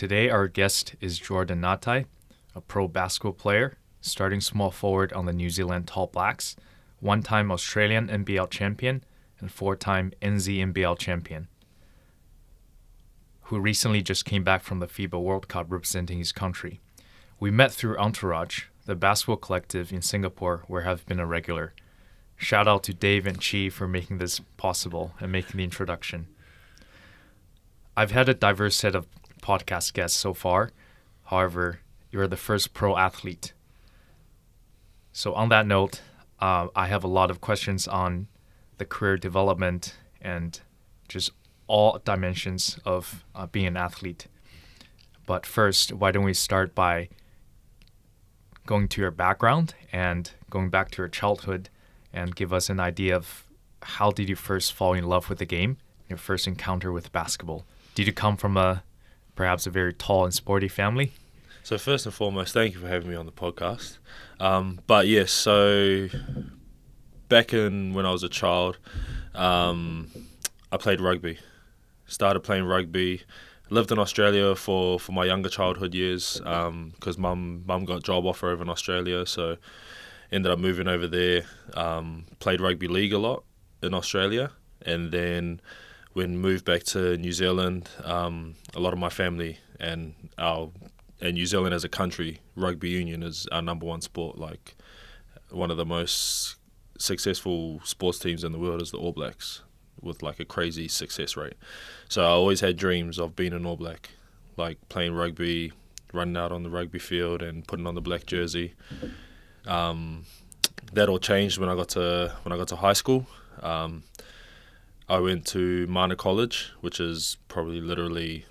Today our guest is Jordan Ngatai, a pro basketball player, starting small forward on the New Zealand Tall Blacks, one-time Australian NBL champion and four-time NZNBL champion, who recently just came back from the FIBA World Cup representing his country. We met through Untold, the basketball collective in Singapore where I've been a regular. Shout out to Dave and Chi for making this possible and making the introduction. I've had a diverse set of podcast guests so far. However, you're the first pro athlete. So on that note, I have a lot of questions on the career development and just all dimensions of being an athlete. But first, why don't we start by going to your background and going back to your childhood and give us an idea of how did you first fall in love with the game, your first encounter with basketball? Did you come from perhaps a very tall and sporty family? So first and foremost, thank you for having me on the podcast. But yes, so back when I was a child, I played rugby. Started playing rugby. Lived in Australia for my younger childhood years because mum got a job offer over in Australia, so ended up moving over there. Played rugby league a lot in Australia, and then when moved back to New Zealand, a lot of my family and New Zealand as a country, rugby union is our number one sport. Like one of the most successful sports teams in the world is the All Blacks, with like a crazy success rate. So I always had dreams of being an All Black, like playing rugby, running out on the rugby field and putting on the black jersey. That all changed when I got to high school. I went to Manu College, which is probably literally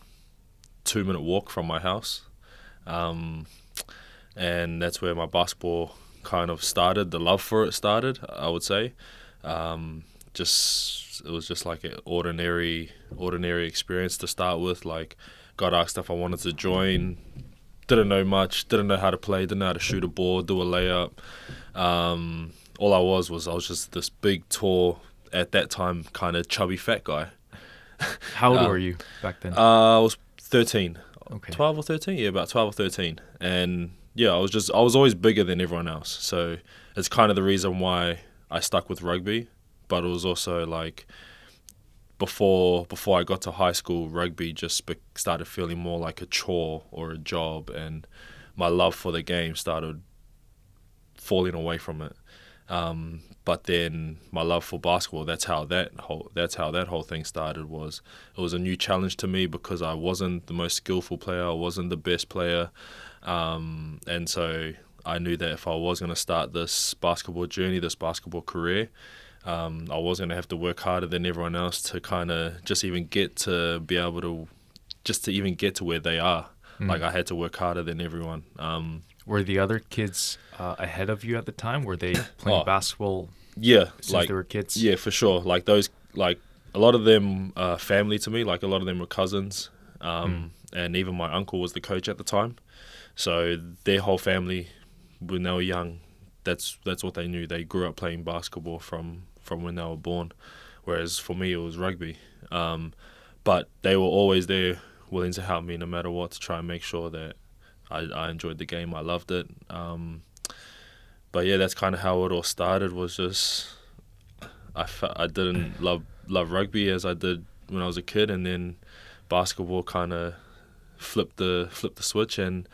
2-minute walk from my house. And that's where my basketball kind of started. The love for it started, I would say. It was just like an ordinary experience to start with. Like, got asked if I wanted to join. Didn't know much. Didn't know how to play. Didn't know how to shoot a ball, do a layup. All I was just this big, tall, at that time, kind of chubby, fat guy. How old were you back then? I was 13. Okay. 12 or 13? Yeah, about 12 or 13. And yeah, I was always bigger than everyone else. So it's kind of the reason why I stuck with rugby. But it was also like before I got to high school, rugby just started feeling more like a chore or a job, and my love for the game started falling away from it. But then my love for basketball, that's how that whole thing started. It was a new challenge to me because I wasn't the most skillful player, I wasn't the best player, and so I knew that if I was going to start this basketball journey, this basketball career, I was going to have to work harder than everyone else to kind of just even get to be able to, just to even get to where they are. Like, I had to work harder than everyone. Were the other kids ahead of you at the time? Were they playing basketball since they were kids? Yeah, for sure. Like a lot of them family to me. Like, a lot of them were cousins. And even my uncle was the coach at the time. So their whole family, when they were young, that's what they knew. They grew up playing basketball from when they were born. Whereas for me, it was rugby. But they were always there, willing to help me no matter what, to try and make sure that I enjoyed the game. I loved it. But yeah, that's kind of how it all started. Was just I didn't love rugby as I did when I was a kid, and then basketball kind of flipped the switch, and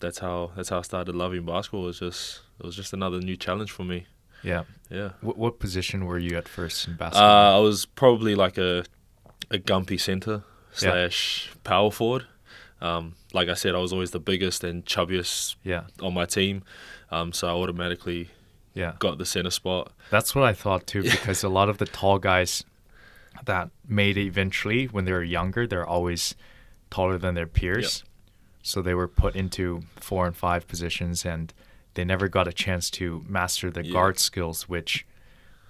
that's how I started loving basketball. It was just another new challenge for me. Yeah. Yeah. What position were you at first in basketball? I was probably like a gumpy center / power forward. Like I said, I was always the biggest and chubbiest on my team, so I automatically got the center spot. That's what I thought too, because a lot of the tall guys that made it eventually, when they were younger, they're always taller than their peers. Yep. So they were put into 4 and 5 positions, and they never got a chance to master the guard skills, which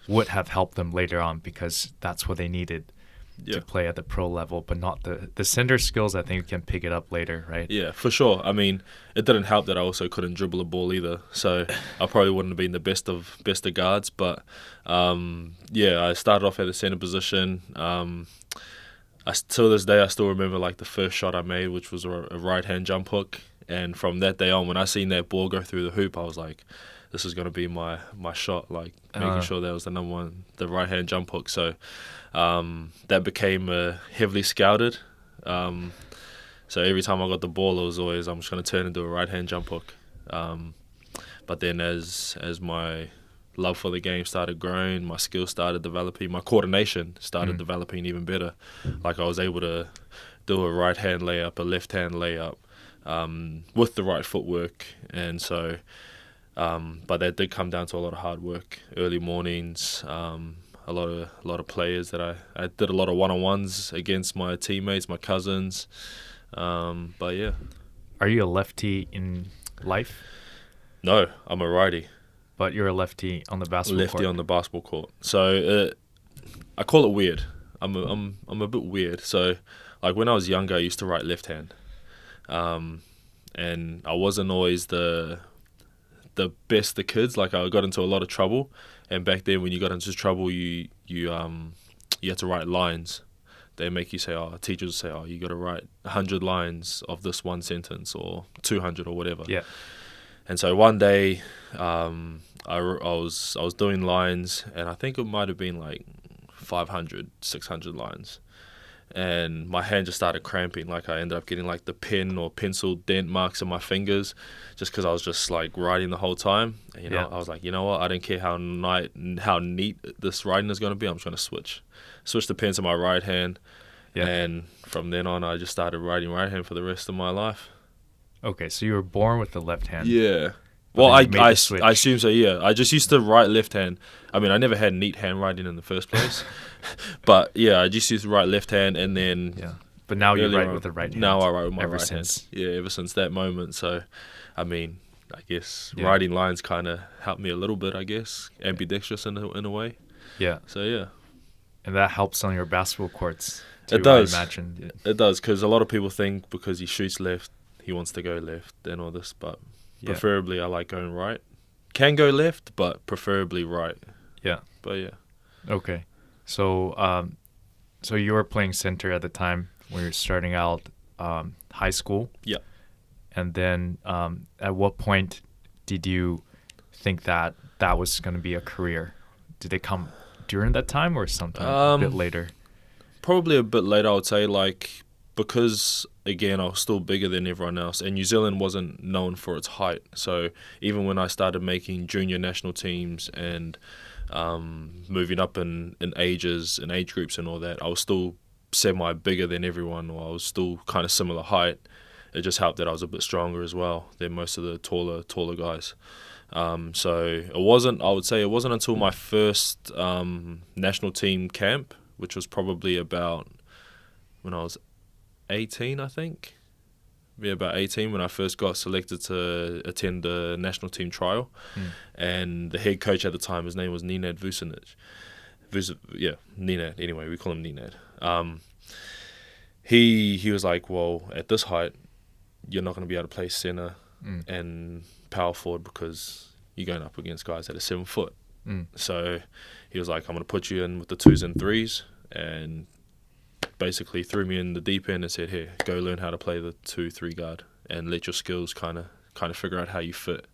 would have helped them later on, because that's what they needed to play at the pro level, but not the center skills. I think you can pick it up later, right? Yeah, for sure. I mean, it didn't help that I also couldn't dribble a ball either, so I probably wouldn't have been the best of guards. But I started off at the center position. Till this day, I still remember like the first shot I made, which was a right-hand jump hook. And from that day on, when I seen that ball go through the hoop, I was like, this is going to be my shot, like making sure that was the number one, the right-hand jump hook. So that became heavily scouted. So every time I got the ball, it was always, I'm just going to turn into a right-hand jump hook. But then as my love for the game started growing, my skills started developing, my coordination started developing even better. Like I was able to do a right-hand layup, a left-hand layup, with the right footwork. And so, but that did come down to a lot of hard work, early mornings, a lot of players that I did a lot of one-on-ones against my teammates, my cousins. But yeah. Are you a lefty in life? No, I'm a righty. But you're a lefty on the basketball court. Lefty on the basketball court. So I call it weird. I'm a bit weird. So like when I was younger, I used to write left hand, and I wasn't always the best of kids. Like I got into a lot of trouble, and back then when you got into trouble, you had to write lines. They make you say, teachers say, you got to write 100 lines of this one sentence or 200 or whatever. Yeah. And so one day, I was doing lines, and I think it might have been like 500, 600 lines. And my hand just started cramping. Like I ended up getting like the pen or pencil dent marks on my fingers just because I was just like writing the whole time. And, I was like, you know what? I don't care how neat this writing is going to be. I'm just going to switch the pen to my right hand. Yeah. And from then on, I just started writing right hand for the rest of my life. Okay, so you were born with the left hand. Yeah. Well, I assume so, yeah. I just used to write left hand. I mean, I never had neat handwriting in the first place. But, yeah, I just used to write left hand and then... Yeah. But now you write with the right hand. Now I write with my right hand. Yeah, ever since that moment. So, I mean, I guess writing lines kind of helped me a little bit, I guess. Ambidextrous in a way. Yeah. So, yeah. And that helps on your basketball courts, too, it does. I imagine. It does, because a lot of people think because he shoots left, he wants to go left and all this, but preferably I like going right. Can go left, but preferably right. Yeah. But yeah. Okay. So so you were playing center at the time when you were starting out high school. Yeah. And then at what point did you think that was going to be a career? Did they come during that time or sometime a bit later? Probably a bit later, I would say, like, because, again, I was still bigger than everyone else, and New Zealand wasn't known for its height. So even when I started making junior national teams and moving up in ages and age groups and all that, I was still semi-bigger than everyone, or I was still kind of similar height. It just helped that I was a bit stronger as well than most of the taller guys. So I would say it wasn't until my first national team camp, which was probably about when I was 18, I think. Yeah, about 18 when I first got selected to attend the national team trial. And the head coach at the time, his name was Nenad Vucinic. Nenad. Anyway, we call him Nenad. He was like, well, at this height, you're not going to be able to play center and power forward because you're going up against guys that are 7 foot. So he was like, I'm going to put you in with the 2s and 3s, and basically threw me in the deep end and said, here, go learn how to play the 2-3 guard and let your skills kind of figure out how you fit.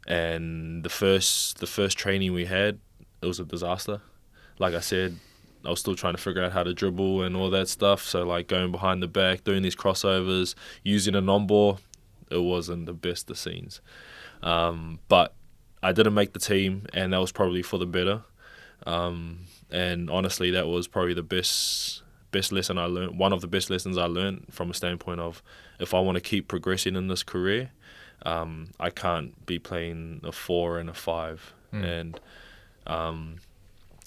And the first training we had, it was a disaster. Like I said, I was still trying to figure out how to dribble and all that stuff. So like going behind the back, doing these crossovers, using a non-ball, it wasn't the best of scenes. But I didn't make the team, and that was probably for the better. And honestly, that was probably the best lesson I learned. One of the best lessons I learned from a standpoint of, if I want to keep progressing in this career, I can't be playing a 4 and a 5. And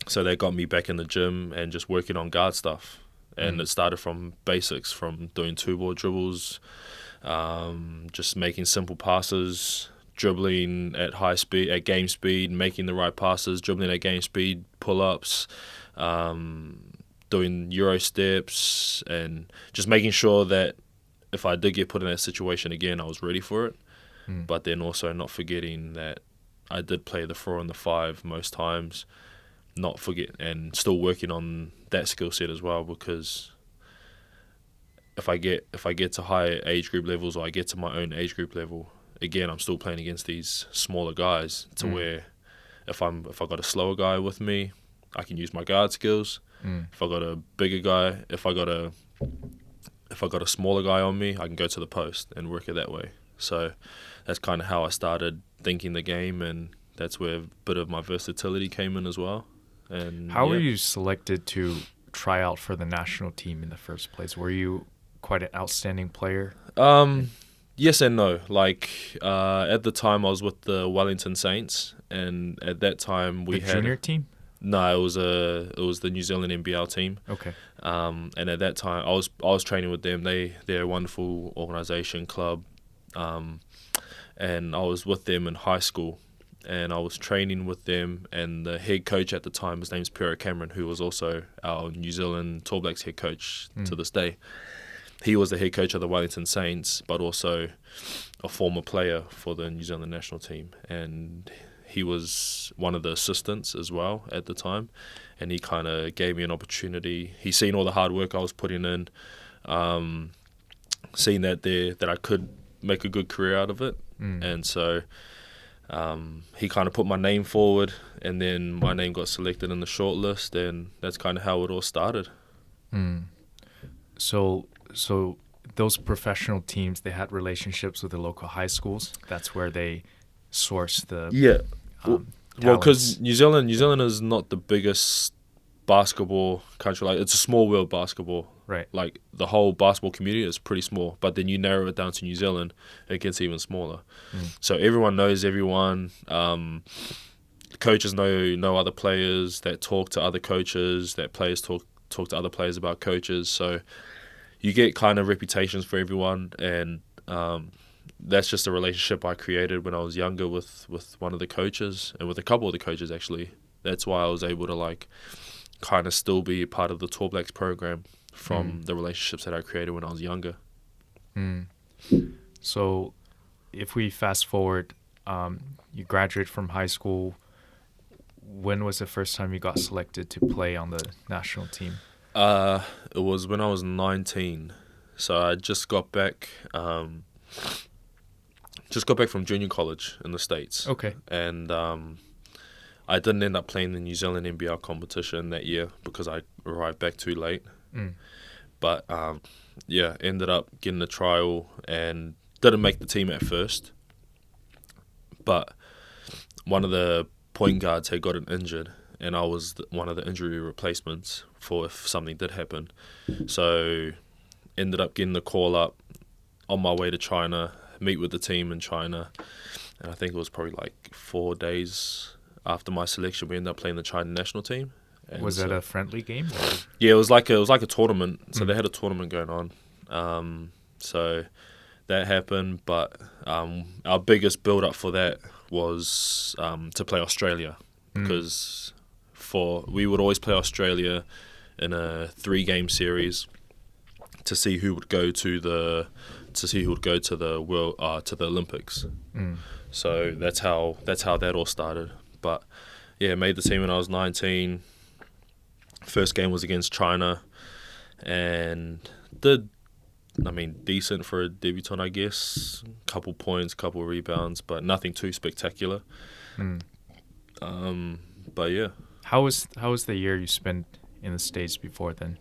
so that got me back in the gym and just working on guard stuff. And it started from basics, from doing 2-ball dribbles, just making simple passes, dribbling at high speed, at game speed, making the right passes, dribbling at game speed, pull-ups, doing Euro steps, and just making sure that if I did get put in that situation again, I was ready for it. But then also not forgetting that I did play the 4 and the 5 most times, not forget, and still working on that skill set as well, because if I get to higher age group levels, or I get to my own age group level, again, I'm still playing against these smaller guys, to where if I got a slower guy with me, I can use my guard skills. If I got a bigger guy, if I got a smaller guy on me, I can go to the post and work it that way. So that's kind of how I started thinking the game, and that's where a bit of my versatility came in as well. And how were you selected to try out for the national team in the first place? Were you quite an outstanding player? Yes and no. Like at the time, I was with the Wellington Saints, and at that time we had junior team. No, it was the New Zealand NBL team. Okay. And at that time, I was training with them. They're a wonderful organisation, club, and I was with them in high school, and I was training with them. And the head coach at the time, his name's Pero Cameron, who was also our New Zealand Tall Blacks head coach to this day. He was the head coach of the Wellington Saints, but also a former player for the New Zealand national team, and he was one of the assistants as well at the time, and he kind of gave me an opportunity. He seen all the hard work I was putting in, seen that I could make a good career out of it, and so he kind of put my name forward, and then my name got selected in the short list, and that's kind of how it all started. So those professional teams, they had relationships with the local high schools. That's where they source the well, because New Zealand is not the biggest basketball country. Like, it's a small world basketball. Right. Like, the whole basketball community is pretty small, but then you narrow it down to New Zealand, it gets even smaller. So everyone knows everyone. Coaches know other players that talk to other coaches. That players talk to other players about coaches. So you get kind of reputations for everyone, and that's just a relationship I created when I was younger with one of the coaches, and with a couple of the coaches actually. That's why I was able to like kind of still be a part of the Tall Blacks program from the relationships that I created when I was younger. So if we fast forward, you graduate from high school. When was the first time you got selected to play on the national team? It was when I was 19. So I just got back from junior college in the States. Okay. And I didn't end up playing the New Zealand NBL competition that year because I arrived back too late. But ended up getting a trial and didn't make the team at first. But one of the point guards had gotten injured, and I was one of the injury replacements for if something did happen. So ended up getting the call up on my way to China, meet with the team in China, and I think it was probably like 4 days after my selection, we ended up playing the China national team. And was that a friendly game? Or? Yeah, it was like a tournament. So they had a tournament going on. So that happened, but our biggest build up for that was to play Australia, because we would always play Australia in a 3-game series to see who would go to the world to the Olympics. So that's how that all started. But yeah, made the team when I was 19. First game was against China, and did decent for a debutant, I guess. Couple points, couple rebounds, but nothing too spectacular. But yeah. How was the year you spent in the States before then?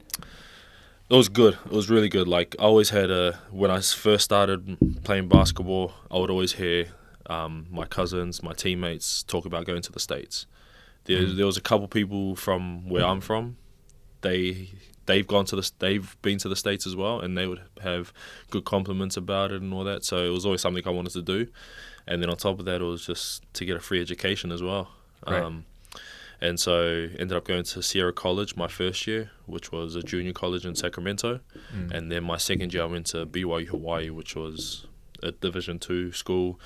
It was good. It was really good. Like, I always had when I first started playing basketball, I would always hear my cousins, my teammates talk about going to the States. There was a couple people from where I'm from. They've been to the States as well, and they would have good compliments about it and all that. So it was always something I wanted to do. And then on top of that, it was just to get a free education as well. Right. And so ended up going to Sierra College my first year, which was a junior college in Sacramento. And then my second year I went to BYU Hawaii, which was a Division II school,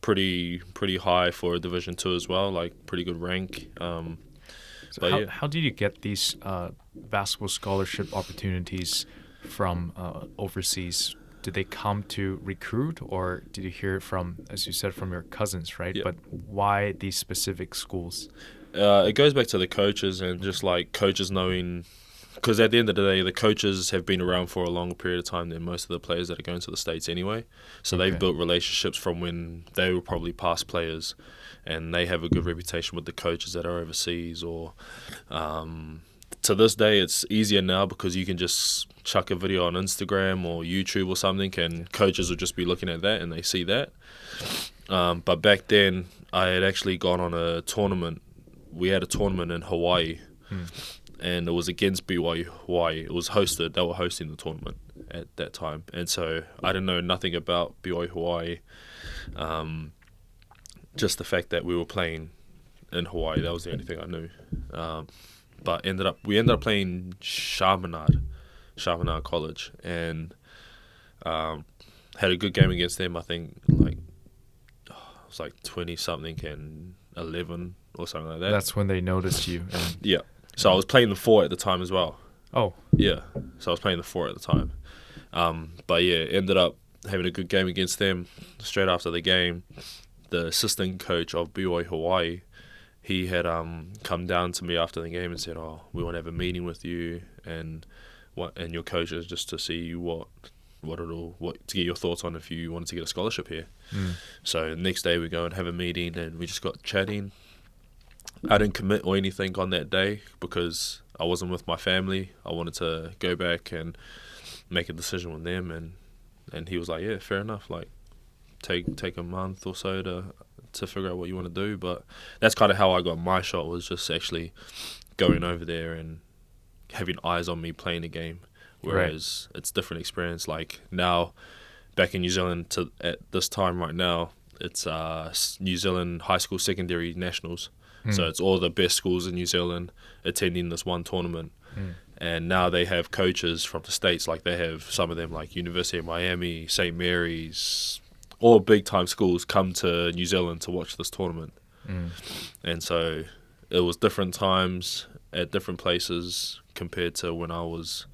pretty high for a Division II as well, like pretty good rank. How did you get these basketball scholarship opportunities from overseas? Did they come to recruit, or did you hear it from, as you said, from your cousins, right? Yeah. But why these specific schools? It goes back to the coaches and just like coaches knowing, because at the end of the day, the coaches have been around for a longer period of time than most of the players that are going to the States anyway. So they've built relationships from when they were probably past players, and they have a good reputation with the coaches that are overseas. Or to this day, it's easier now because you can just chuck a video on Instagram or YouTube or something, and coaches will just be looking at that and they see that. But back then, I had actually gone on a tournament. We had a tournament in Hawaii, and it was against BYU Hawaii. It was hosted. They were hosting the tournament at that time. And so I didn't know nothing about BYU Hawaii. Just the fact that we were playing in Hawaii, that was the only thing I knew. But we ended up playing Chaminade College, and had a good game against them. I think it was like 20-something and 11 or something like that. That's when they noticed you. And yeah. So I was playing the 4 at the time as well. Oh. Yeah. So I was playing the 4 at the time. But yeah, ended up having a good game against them. Straight after the game, the assistant coach of BYU Hawaii, he had come down to me after the game and said, "Oh, we want to have a meeting with you and your coaches just to see what to get your thoughts on if you wanted to get a scholarship here." So the next day we go and have a meeting, and we just got chatting. I didn't commit or anything on that day because I wasn't with my family. I wanted to go back and make a decision with them, and he was like, "Yeah, fair enough. Like, take a month or so to figure out what you want to do." But that's kind of how I got my shot, was just actually going over there and having eyes on me playing a game. Whereas it's different experience. Like now, back in New Zealand at this time right now, it's New Zealand high school secondary nationals. So it's all the best schools in New Zealand attending this one tournament. And now they have coaches from the States. Like they have some of them like University of Miami, St. Mary's, all big-time schools come to New Zealand to watch this tournament. And so it was different times at different places compared to when I was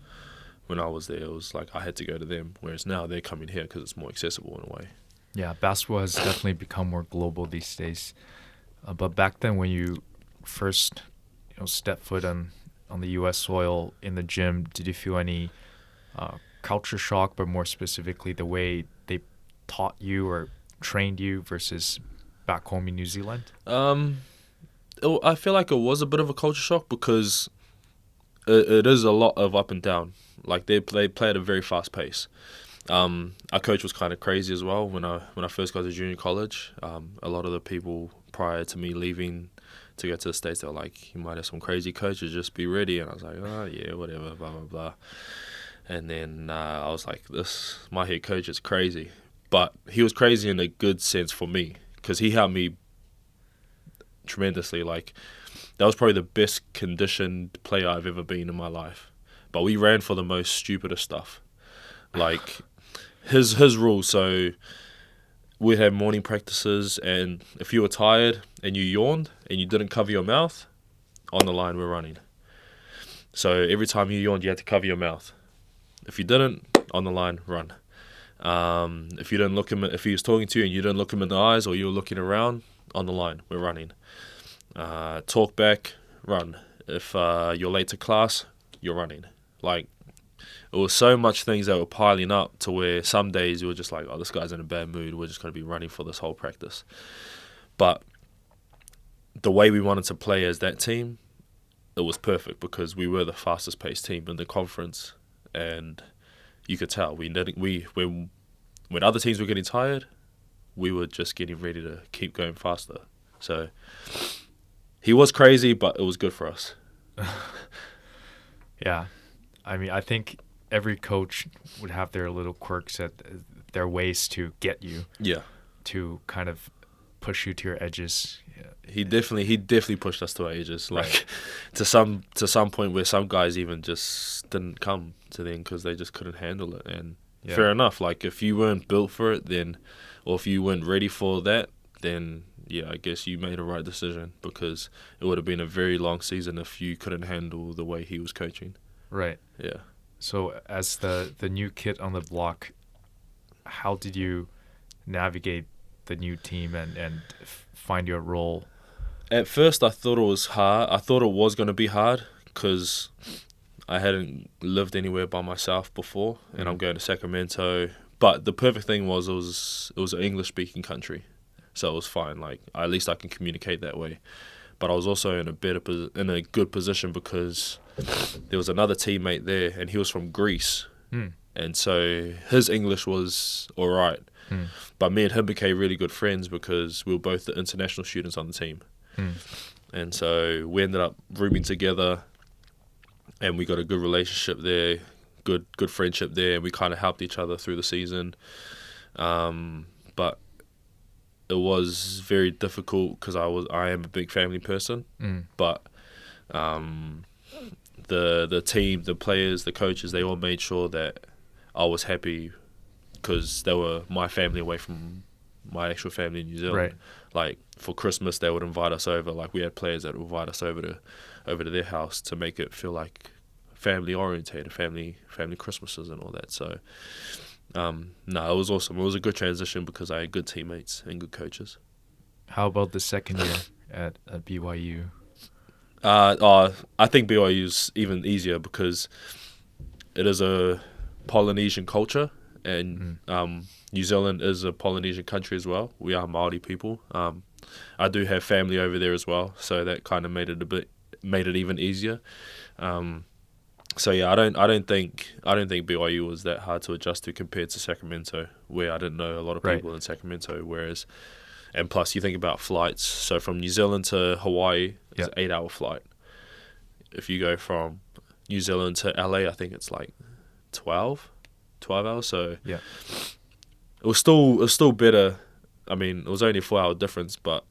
there. It was like I had to go to them, whereas now they're coming here because it's more accessible in a way. Yeah, basketball has definitely become more global these days. But back then, when you first stepped foot on the U.S. soil in the gym, did you feel any culture shock, but more specifically the way they taught you or trained you versus back home in New Zealand? I feel like it was a bit of a culture shock because it is a lot of up and down. Like they play at a very fast pace. Our coach was kind of crazy as well. When I first got to junior college, a lot of the people prior to me leaving to go to the States, they were like, "You might have some crazy coaches, just be ready." And I was like, "Oh yeah, whatever, blah blah blah." And then I was like, my head coach is crazy, but he was crazy in a good sense for me because he helped me tremendously. Like that was probably the best conditioned player I've ever been in my life. But we ran for the most stupidest stuff. Like his rules. So we'd have morning practices, and if you were tired and you yawned and you didn't cover your mouth, on the line we're running. So every time you yawned, you had to cover your mouth. If you didn't, on the line, run. If you didn't if he was talking to you and you didn't look him in the eyes, or you were looking around, on the line, we're running. Talk back, run. If you're late to class, you're running. Like, it was so much things that were piling up to where some days you were just like, "Oh, this guy's in a bad mood. We're just going to be running for this whole practice." But the way we wanted to play as that team, it was perfect because we were the fastest paced team in the conference, and you could tell when other teams were getting tired, we were just getting ready to keep going faster. So he was crazy, but it was good for us. Yeah. I mean, I think every coach would have their little quirks, their ways to get you. Yeah. To kind of push you to your edges. Yeah. He definitely pushed us to our edges. Like to some point where some guys even just didn't come to them because they just couldn't handle it. And fair enough. Like if you weren't built for it, then, or if you weren't ready for that, then yeah, I guess you made a right decision because it would have been a very long season if you couldn't handle the way he was coaching. Right. Yeah. So as the new kid on the block, how did you navigate the new team and find your role At first, I thought it was hard. I thought it was going to be hard because I hadn't lived anywhere by myself before, and I'm going to Sacramento. But the perfect thing was it was an English-speaking country, so it was fine. Like at least I can communicate that way. But I was also in a good position because there was another teammate there, and he was from Greece, and so his English was all right. But me and him became really good friends because we were both the international students on the team. And so we ended up rooming together, and we got a good relationship there, good friendship there, and we kind of helped each other through the season. But it was very difficult because I am a big family person, but the team, the players, the coaches, they all made sure that I was happy because they were my family away from my actual family in New Zealand. Right. Like for Christmas, they would invite us over. Like we had players that would invite us over to their house to make it feel like family orientated, family Christmases and all that. So, no, it was awesome. It was a good transition because I had good teammates and good coaches. How about the second year at BYU? I think BYU is even easier because it is a Polynesian culture, and New Zealand is a Polynesian country as well. We are Māori people. I do have family over there as well, so that kind of made it even easier. So yeah, I don't think BYU was that hard to adjust to compared to Sacramento, where I didn't know a lot of people in Sacramento. Whereas, and plus you think about flights. So from New Zealand to Hawaii, it's an 8-hour flight. If you go from New Zealand to LA, I think it's like 12 hours. So yeah, it was still better. I mean, it was only a 4-hour difference, but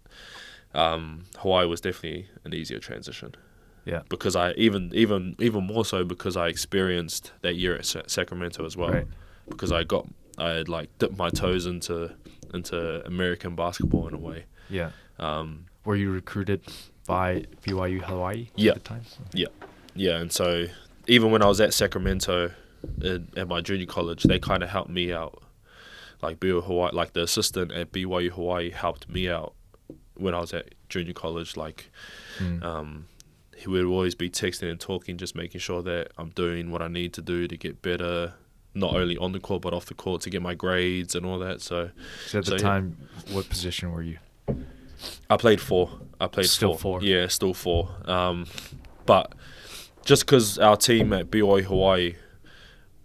Hawaii was definitely an easier transition. Yeah, because I even more so because I experienced that year at Sacramento as well. Right. Because I had like dipped my toes into American basketball in a way. Yeah. Were you recruited by BYU Hawaii Yeah. at the time? Yeah, and so even when I was at Sacramento at my junior college, they kind of helped me out. Like BYU Hawaii, like the assistant at BYU Hawaii helped me out when I was at junior college. Like, he would always be texting and talking, just making sure that I'm doing what I need to do to get better, not only on the court but off the court to get my grades and all that. So at the time, what position were you? I played 4. Still 4. Yeah, still 4. But just because our team at BYU Hawaii,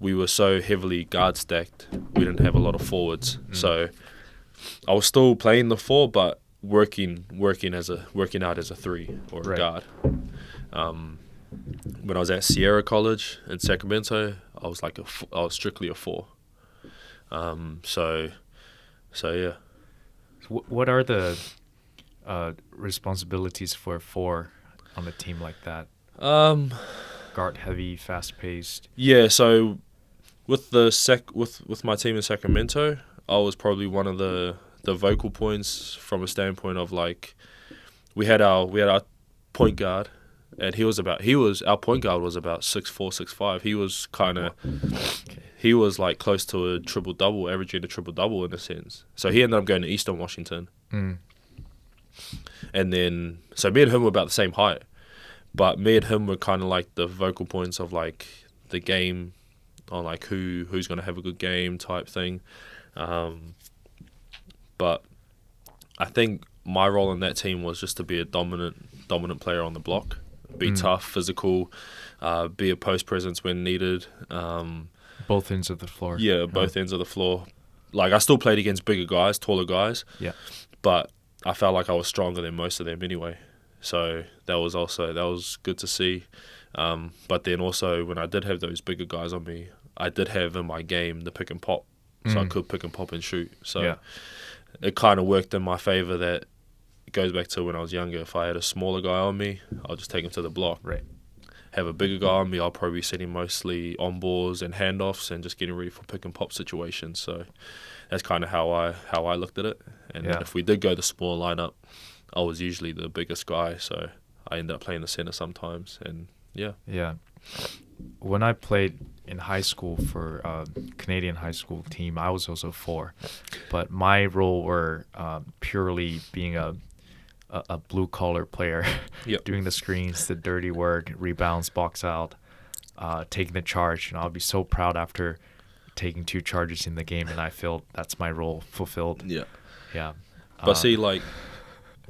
we were so heavily guard stacked, we didn't have a lot of forwards. So I was still playing the 4, but working out as a 3 or a guard. When I was at Sierra College in Sacramento, I was strictly a 4. So yeah. What are the responsibilities for a 4 on a team like that? Guard heavy, fast paced. Yeah. So with with my team in Sacramento, I was probably one of the vocal points from a standpoint of like we had our point guard, and our point guard was about 6'4", 6'5". He was he was like close to a triple double, averaging a triple double in a sense. So he ended up going to Eastern Washington, and then so me and him were about the same height, but me and him were kind of like the vocal points of like the game, on like who's going to have a good game type thing. But I think my role in that team was just to be a dominant player on the block, be tough, physical, be a post presence when needed. Both ends of the floor. Yeah, both ends of the floor. Like I still played against bigger guys, taller guys. Yeah. But I felt like I was stronger than most of them anyway. So that was good to see. But then also when I did have those bigger guys on me, I did have in my game the pick and pop. So I could pick and pop and shoot. So it kind of worked in my favor. That it goes back to when I was younger. If I had a smaller guy on me, I'll just take him to the block. Right. Have a bigger guy on me, I'll probably be sitting mostly on balls and handoffs and just getting ready for pick and pop situations. So that's kind of how I looked at it. And then if we did go the small lineup, I was usually the biggest guy. So I ended up playing the center sometimes. And yeah. When I played in high school for Canadian high school team, I was also 4, but my role were purely being a a blue collar player Yep. doing the screens, the dirty work, rebounds, box out, taking the charge. I'll be so proud after taking 2 charges in the game, and I feel that's my role fulfilled. Yeah. Yeah. But see, like,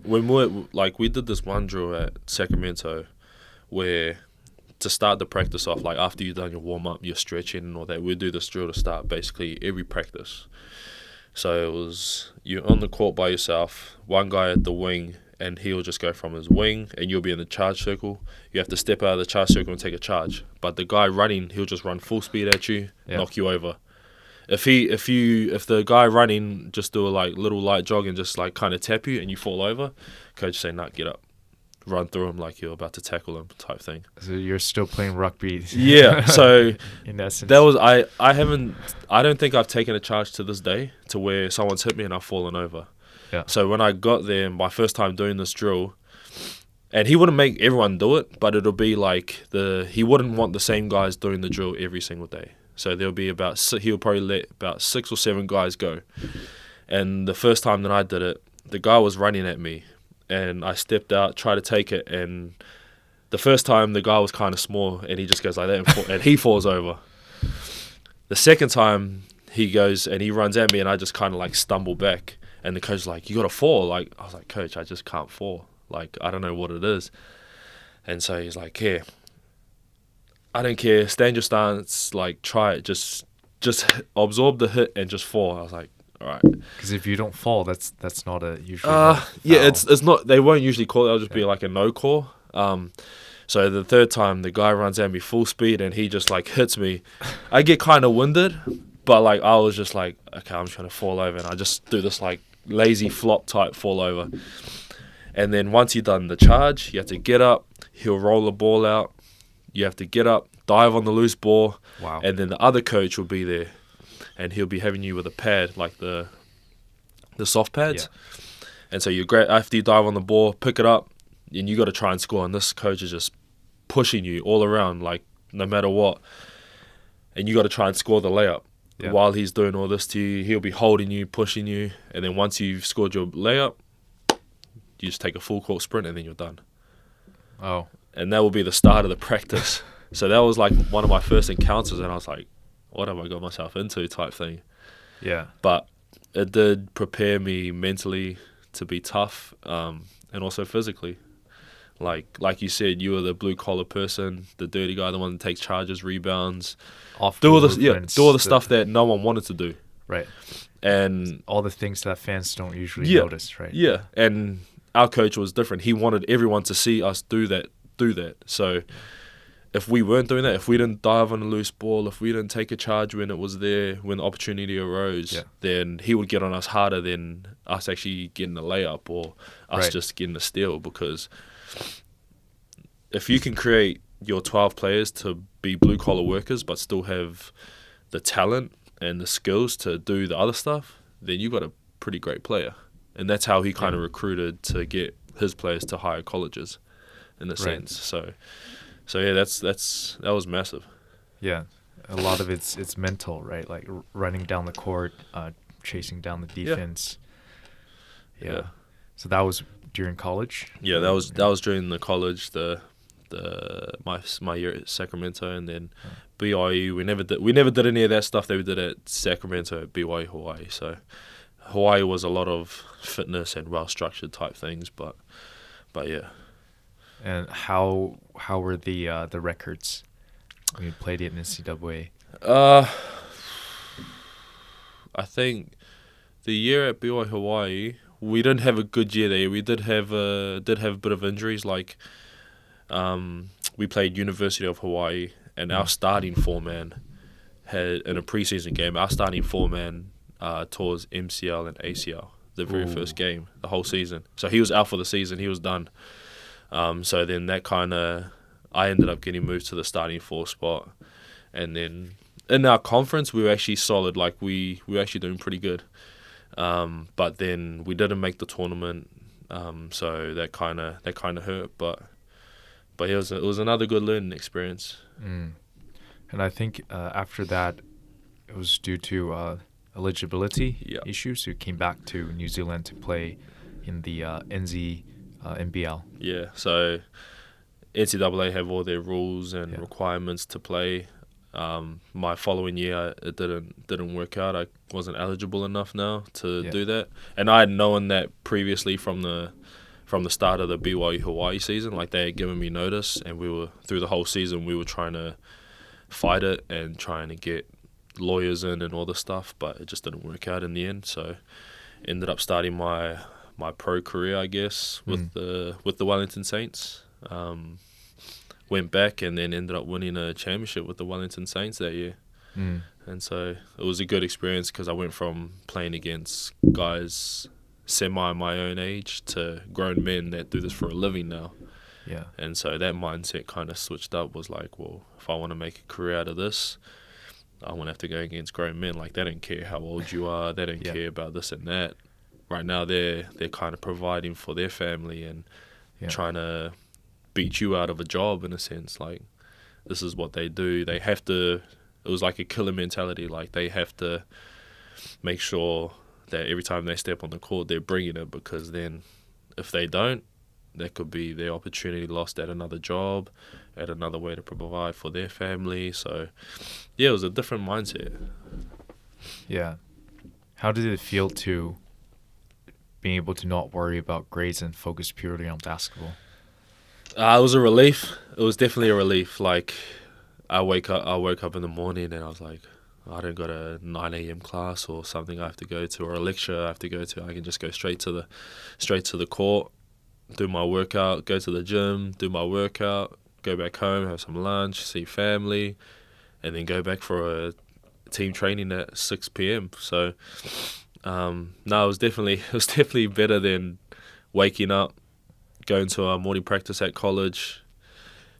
when we did this one drill at Sacramento where to start the practice off, like after you've done your warm-up, your stretching and all that, we'd do this drill to start basically every practice. So it was you're on the court by yourself, one guy at the wing, and he'll just go from his wing, and you'll be in the charge circle. You have to step out of the charge circle and take a charge. But the guy running, he'll just run full speed at you, knock you over. If the guy running just do a like little light jog and just like kind of tap you and you fall over, coach say, "Nah, get up, run through him like you're about to tackle him," type thing. So you're still playing rugby. Yeah. So in essence, that was I don't think I've taken a charge to this day to where someone's hit me and I've fallen over. Yeah. So when I got there, my first time doing this drill, and he wouldn't make everyone do it, but it'll be like he wouldn't want the same guys doing the drill every single day. So there'll be he'll probably let about 6 or 7 guys go. And the first time that I did it, the guy was running at me, and I stepped out, tried to take it, and the first time the guy was kind of small, and he just goes like that, and he falls over. The second time he goes and he runs at me, and I just kind of like stumble back, and the coach's like, "You gotta fall." Like I was like, "Coach, I just can't fall. Like I don't know what it is." And so he's like, "Here, I don't care. Stand your stance. Like try it. Just absorb the hit and just fall." I was like, "All right." Because if you don't fall, that's not a usually. Yeah, it's not. They won't usually call it. It'll just be like a no call. So the third time, the guy runs at me full speed and he just like hits me. I get kind of winded, but like I was just like, okay, I'm just gonna fall over, and I just do this like lazy flop type fall over. And then once you've done the charge, you have to get up. He'll roll the ball out. You have to get up, dive on the loose ball. Wow. And then the other coach will be there, and he'll be having you with a pad, like the soft pads. Yeah. And so after you dive on the ball, pick it up, and you got to try and score. And this coach is just pushing you all around, like no matter what. And you got to try and score the layup. Yeah. While he's doing all this to you, he'll be holding you, pushing you. And then once you've scored your layup, you just take a full court sprint and then you're done. Oh. And that will be the start of the practice. So that was like one of my first encounters, and I was like, what have I got myself into type thing. Yeah. But it did prepare me mentally to be tough, and also physically. Like you said, you were the blue collar person, the dirty guy, the one that takes charges, rebounds, do all the stuff that no one wanted to do. Right. And all the things that fans don't usually notice, right? Yeah. And our coach was different. He wanted everyone to see us do that. So if we weren't doing that, if we didn't dive on a loose ball, if we didn't take a charge when it was there, when the opportunity arose, then he would get on us harder than us actually getting a layup or us just getting a steal. Because if you can create your 12 players to be blue-collar workers but still have the talent and the skills to do the other stuff, then you've got a pretty great player. And that's how he kind of recruited to get his players to higher colleges, in a sense. So yeah, that was massive. Yeah, a lot of it's mental, right? Like running down the court, chasing down the defense. Yeah. So that was during college. Yeah, that was during the college, my year at Sacramento, and then BYU. We never did any of that stuff that we did at Sacramento at BYU Hawaii. So Hawaii was a lot of fitness and well structured type things, but yeah. And how were the records when you played it in NCAA? I think the year at BYU Hawaii, we didn't have a good year there. We did have a bit of injuries. Like we played University of Hawaii, and our starting 4-man had, in a preseason game, our starting 4-man tore his MCL and ACL the very first game, the whole season. So he was out for the season. He was done. So then I ended up getting moved to the starting 4 spot. And then in our conference, we were actually solid. Like we were actually doing pretty good. But then we didn't make the tournament. So that kind of hurt. But it was another good learning experience. And I think after that, it was due to eligibility issues. You came back to New Zealand to play in the NBL. Yeah, so NCAA have all their rules and Yeah. requirements to play. My following year, it didn't work out. I wasn't eligible enough now to Yeah. do that, and I had known that previously from the start of the BYU Hawaii season. Like, they had given me notice, and we were through the whole season we were trying to fight it and trying to get lawyers in and all this stuff, but it just didn't work out in the end. So ended up starting my pro career, I guess, with the Wellington Saints. Went back and then ended up winning a championship with the Wellington Saints that year. And so it was a good experience because I went from playing against guys semi my own age to grown men that do this for a living now. Yeah. And so that mindset kind of switched up, was like, well, if I want to make a career out of this, I won't have to go against grown men. Like, they don't care how old you are. They don't care about this and that. Right now, they're kind of providing for their family and trying to beat you out of a job, in a sense. Like, this is what they do. They have to, it was like a killer mentality. Like, they have to make sure that every time they step on the court, they're bringing it, because then if they don't, that could be their opportunity lost at another job, at another way to provide for their family. So, yeah, it was a different mindset. Yeah. How did it feel to being able to not worry about grades and focus purely on basketball? It was a relief. It was definitely a relief. Like, I woke up in the morning and I was like, I don't got a 9 a.m. class or something I have to go to, or a lecture I have to go to. I can just go straight to the court, do my workout, go to the gym, do my workout, go back home, have some lunch, see family, and then go back for a team training at 6 p.m. So, no, it was definitely better than waking up, going to our morning practice at college,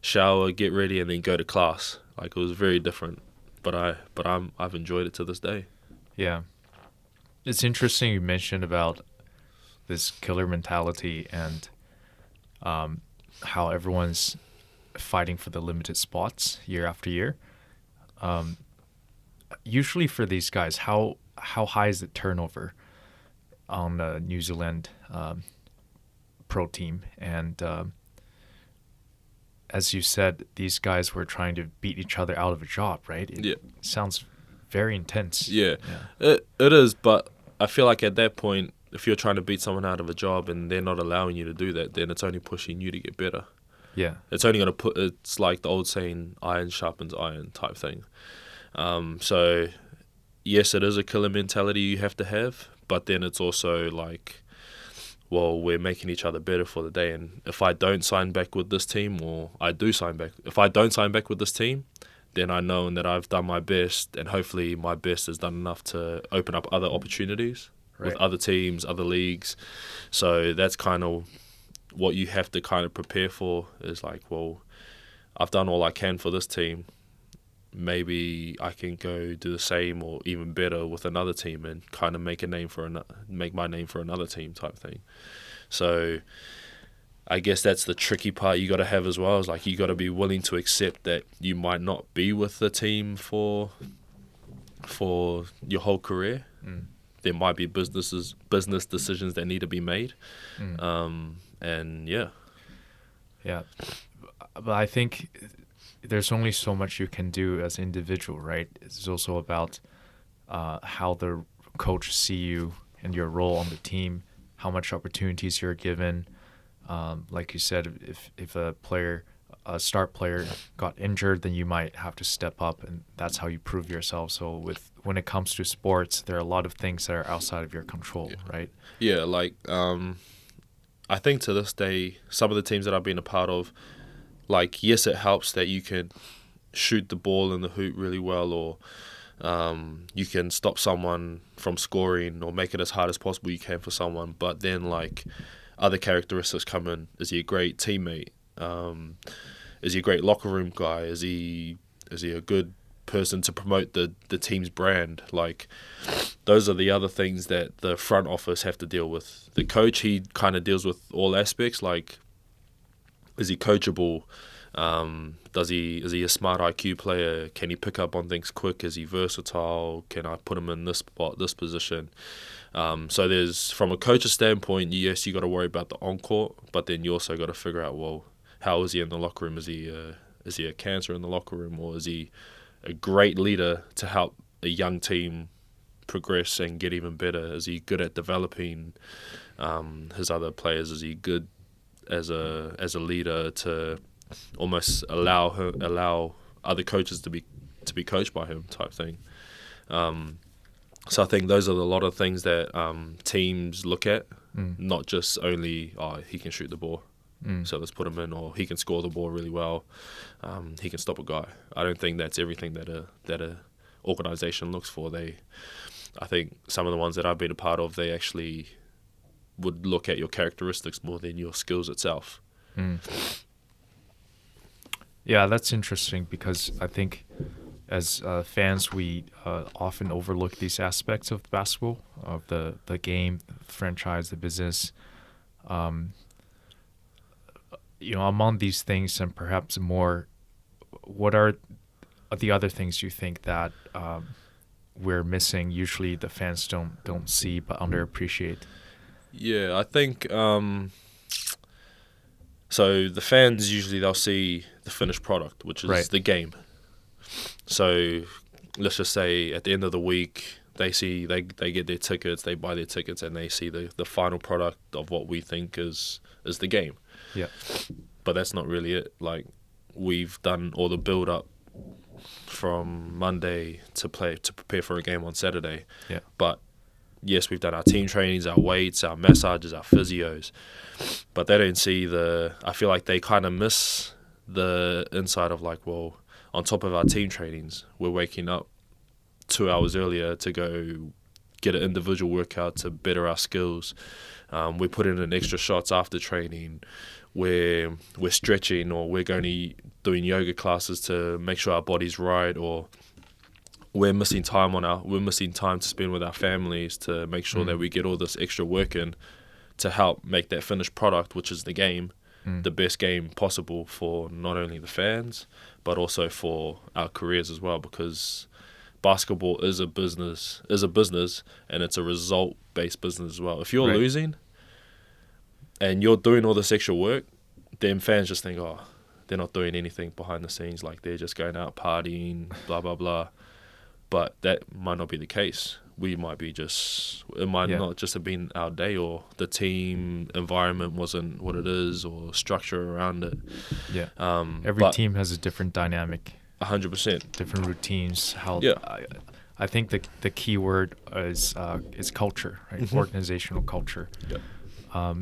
shower, get ready, and then go to class. Like, it was very different, but I've enjoyed it to this day. Yeah, it's interesting you mentioned about this killer mentality and how everyone's fighting for the limited spots year after year. Usually for these guys, how high is the turnover on the New Zealand pro team? And as you said, these guys were trying to beat each other out of a job, right? It sounds very intense. Yeah. It is, but I feel like at that point, if you're trying to beat someone out of a job and they're not allowing you to do that, then it's only pushing you to get better. Yeah. It's only going to it's like the old saying, iron sharpens iron type thing. So, yes, it is a killer mentality you have to have, but then it's also like, well, we're making each other better for the day. And if I don't sign back with this team, or I do sign back, if I don't sign back with this team, then I know that I've done my best, and hopefully my best has done enough to open up other opportunities with other teams, other leagues. So that's kind of what you have to kind of prepare for, is like, well, I've done all I can for this team. Maybe I can go do the same or even better with another team and kind of make my name for another team type thing. So I guess that's the tricky part you got to have as well, is like, you got to be willing to accept that you might not be with the team for your whole career. There might be business decisions that need to be made. And yeah. But I think there's only so much you can do as an individual, right? It's also about how the coach see you and your role on the team, how much opportunities you're given. Like you said, if a start player got injured, then you might have to step up, and that's how you prove yourself. So when it comes to sports, there are a lot of things that are outside of your control, right? Yeah, like I think to this day, some of the teams that I've been a part of, like, yes, it helps that you can shoot the ball in the hoop really well, or you can stop someone from scoring or make it as hard as possible you can for someone. But then, like, other characteristics come in. Is he a great teammate? Is he a great locker room guy? Is he a good person to promote the team's brand? Like, those are the other things that the front office have to deal with. The coach, he kind of deals with all aspects, like, is he coachable? Is he a smart IQ player? Can he pick up on things quick? Is he versatile? Can I put him in this spot, this position? So there's, from a coach's standpoint, yes, you got to worry about the on-court, but then you also got to figure out, well, how is he in the locker room? Is he a cancer in the locker room, or is he a great leader to help a young team progress and get even better? Is he good at developing his other players? Is he good as a leader to almost allow other coaches to be coached by him, type thing? So I think those are a lot of things that teams look at, not just only, he can shoot the ball, so let's put him in, or he can score the ball really well, he can stop a guy. I don't think that's everything that a organization looks for. I think some of the ones that I've been a part of, they actually would look at your characteristics more than your skills itself. Yeah, that's interesting, because I think as fans, we often overlook these aspects of basketball, of the game, the franchise, the business. Among these things, and perhaps more, what are the other things you think that we're missing? Usually, the fans don't see but underappreciate. Yeah, I think so. The fans usually, they'll see the finished product, which is the game. So let's just say at the end of the week, they get their tickets, they buy their tickets, and they see the final product of what we think is the game. Yeah. But that's not really it. Like, we've done all the build up from Monday to prepare for a game on Saturday. Yeah. But yes, we've done our team trainings, our weights, our massages, our physios, but they don't see I feel like they kind of miss the inside of, like, well, on top of our team trainings, we're waking up 2 hours earlier to go get an individual workout to better our skills. We put in extra shots after training. We're stretching, or we're doing yoga classes to make sure our body's right, or we're missing time to spend with our families to make sure that we get all this extra work in to help make that finished product, which is the game, the best game possible for not only the fans but also for our careers as well, because basketball is a business, and it's a result-based business as well. If you're losing and you're doing all this extra work, then fans just think, they're not doing anything behind the scenes, like they're just going out partying, blah, blah, blah. But that might not be the case. It might not just have been our day, or the team environment wasn't what it is, or structure around it. Yeah. Every team has a different dynamic. 100%. Different routines. Yeah. I think the key word is culture, right? Organizational culture. Yeah.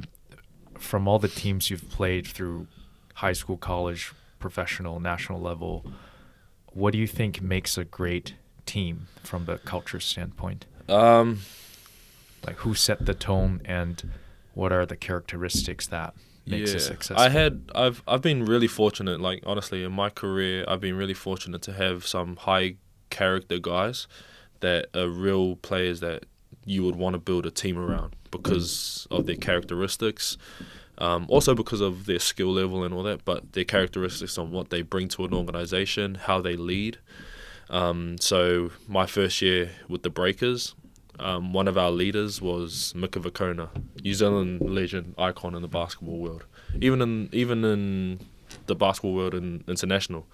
From all the teams you've played through high school, college, professional, national level, what do you think makes a great team from the culture standpoint? Like, who set the tone, and what are the characteristics that makes a successful? I've been really fortunate, like, honestly, in my career, I've been really fortunate to have some high character guys that are real players that you would want to build a team around because of their characteristics, also because of their skill level and all that, but their characteristics on what they bring to an organization, how they lead. So my first year with the Breakers, one of our leaders was Mika Vakona, New Zealand legend, icon in the basketball world, even in the basketball world and international.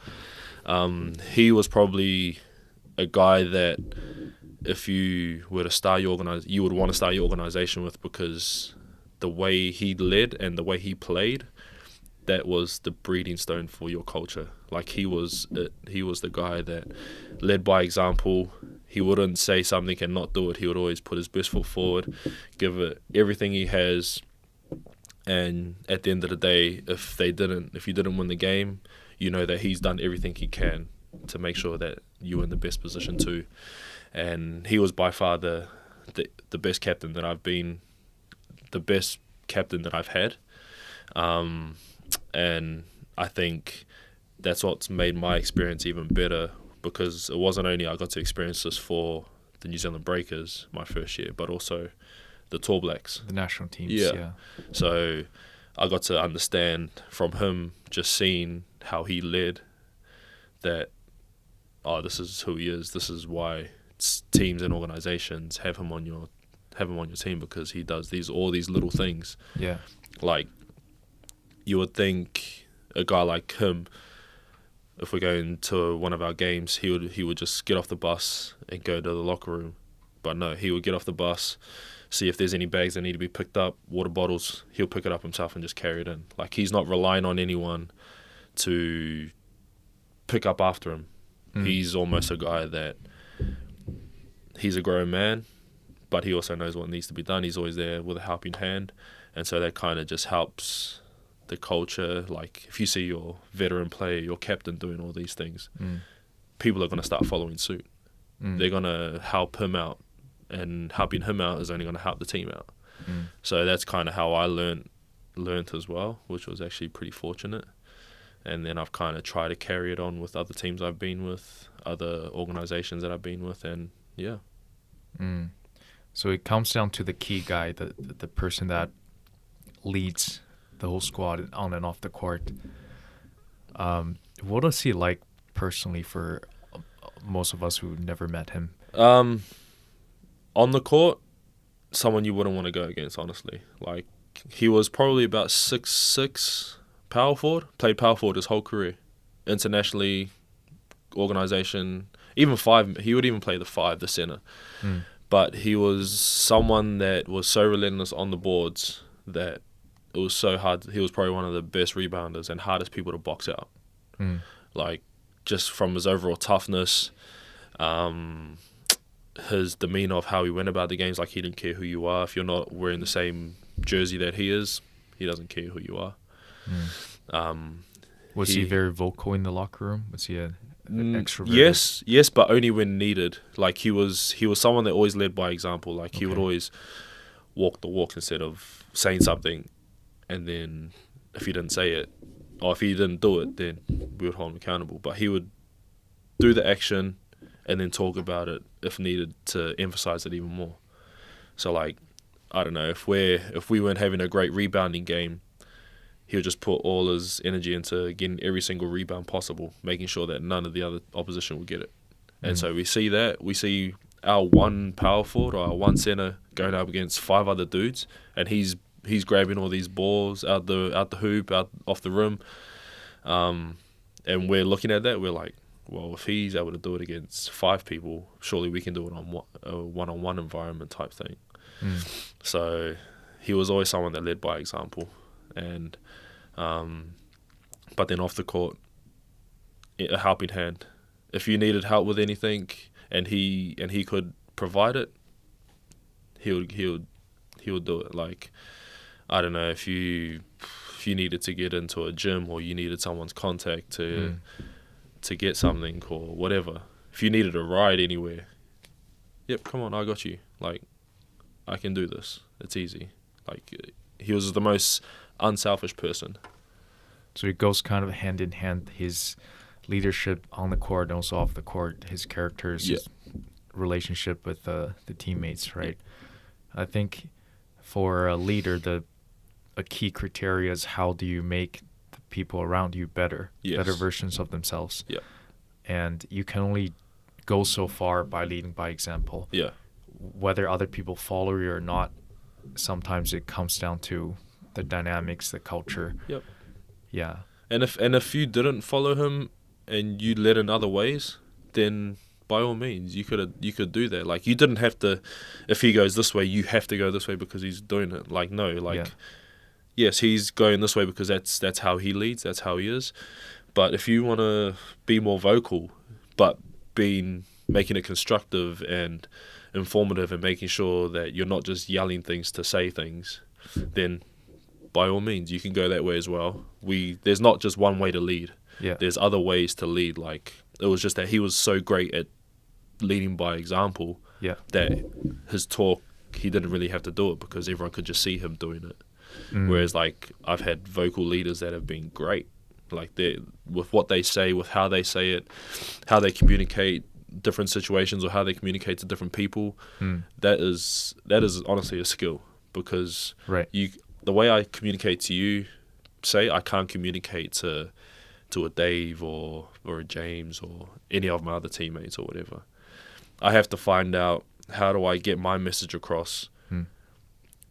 He was probably a guy that if you were to start you would want to start your organization with, because the way he led and the way he played, that was the breeding stone for your culture. Like, he was the guy that led by example. He wouldn't say something and not do it. He would always put his best foot forward, give it everything he has. And at the end of the day, if you didn't win the game, you know that he's done everything he can to make sure that you're in the best position too. And he was by far the best captain that I've been, the best captain that I've had. And I think that's what's made my experience even better, because it wasn't only I got to experience this for the New Zealand Breakers my first year, but also the Tall Blacks. The national teams, yeah. So I got to understand from him, just seeing how he led, that this is who he is. This is why teams and organizations have him on your team, because he does all these little things. Yeah. Like, you would think a guy like him, if we're going to one of our games, he would just get off the bus and go to the locker room. But no, he would get off the bus, see if there's any bags that need to be picked up, water bottles, he'll pick it up himself and just carry it in. Like, he's not relying on anyone to pick up after him. He's almost a guy that he's a grown man, but he also knows what needs to be done. He's always there with a helping hand. And so that kind of just helps the culture. Like, if you see your veteran player, your captain doing all these things, people are going to start following suit. They're going to help him out, and helping him out is only going to help the team out. So that's kind of how I learned as well, which was actually pretty fortunate. And then I've kind of tried to carry it on with other teams I've been with, other organizations that I've been with, and yeah. So it comes down to the key guy, the person that leads the whole squad on and off the court. What is he like personally for most of us who never met him? On the court, someone you wouldn't want to go against, honestly. Like, he was probably about 6'6", power forward, played power forward his whole career. Internationally, organization, even 5, he would even play the 5, the center. But he was someone that was so relentless on the boards that it was so hard. He was probably one of the best rebounders and hardest people to box out. Like, just from his overall toughness, his demeanor of how he went about the games. Like, he didn't care who you are. If you're not wearing the same jersey that he is, he doesn't care who you are. Was he very vocal in the locker room? Was he an extrovert? Yes, but only when needed. Like, he was someone that always led by example. Like, he would always walk the walk instead of saying something, and then if he didn't say it, or if he didn't do it, then we would hold him accountable. But he would do the action and then talk about it if needed to emphasize it even more. So, like, I don't know, if we weren't having a great rebounding game, he would just put all his energy into getting every single rebound possible, making sure that none of the other opposition would get it. And so we see our one power forward or our one center going up against 5 other dudes, and he's grabbing all these balls out the hoop, out off the rim, and we're looking at that, we're like, well, if he's able to do it against 5 people, surely we can do it on a one-on-one environment type thing. So he was always someone that led by example. And but then off the court, a helping hand. If you needed help with anything and he could provide it, he would do it. Like, I don't know, if you needed to get into a gym, or you needed someone's contact to get something or whatever. If you needed a ride anywhere, yep, come on, I got you. Like, I can do this. It's easy. Like, he was the most unselfish person. So it goes kind of hand in hand, his leadership on the court and also off the court, his characters, his relationship with the teammates, right? I think for a leader, a key criteria is how do you make the people around you better versions of themselves. And you can only go so far by leading by example. Whether other people follow you or not, sometimes it comes down to the dynamics, the culture. And if you didn't follow him and you led in other ways, then by all means you could do that. Like, you didn't have to, if he goes this way, you have to go this way because he's doing it. Like, no, like, yes, he's going this way because that's how he leads, that's how he is. But if you want to be more vocal, but making it constructive and informative and making sure that you're not just yelling things to say things, then by all means you can go that way as well. There's not just one way to lead. There's other ways to lead. Like, it was just that he was so great at leading by example that his talk, he didn't really have to do it because everyone could just see him doing it. Whereas, like, I've had vocal leaders that have been great, like, they with what they say, with how they say it, how they communicate different situations, or how they communicate to different people. That is honestly a skill, because the way I communicate to you, say, I can't communicate to to a Dave or a James or any of my other teammates or whatever. I have to find out, how do I get my message across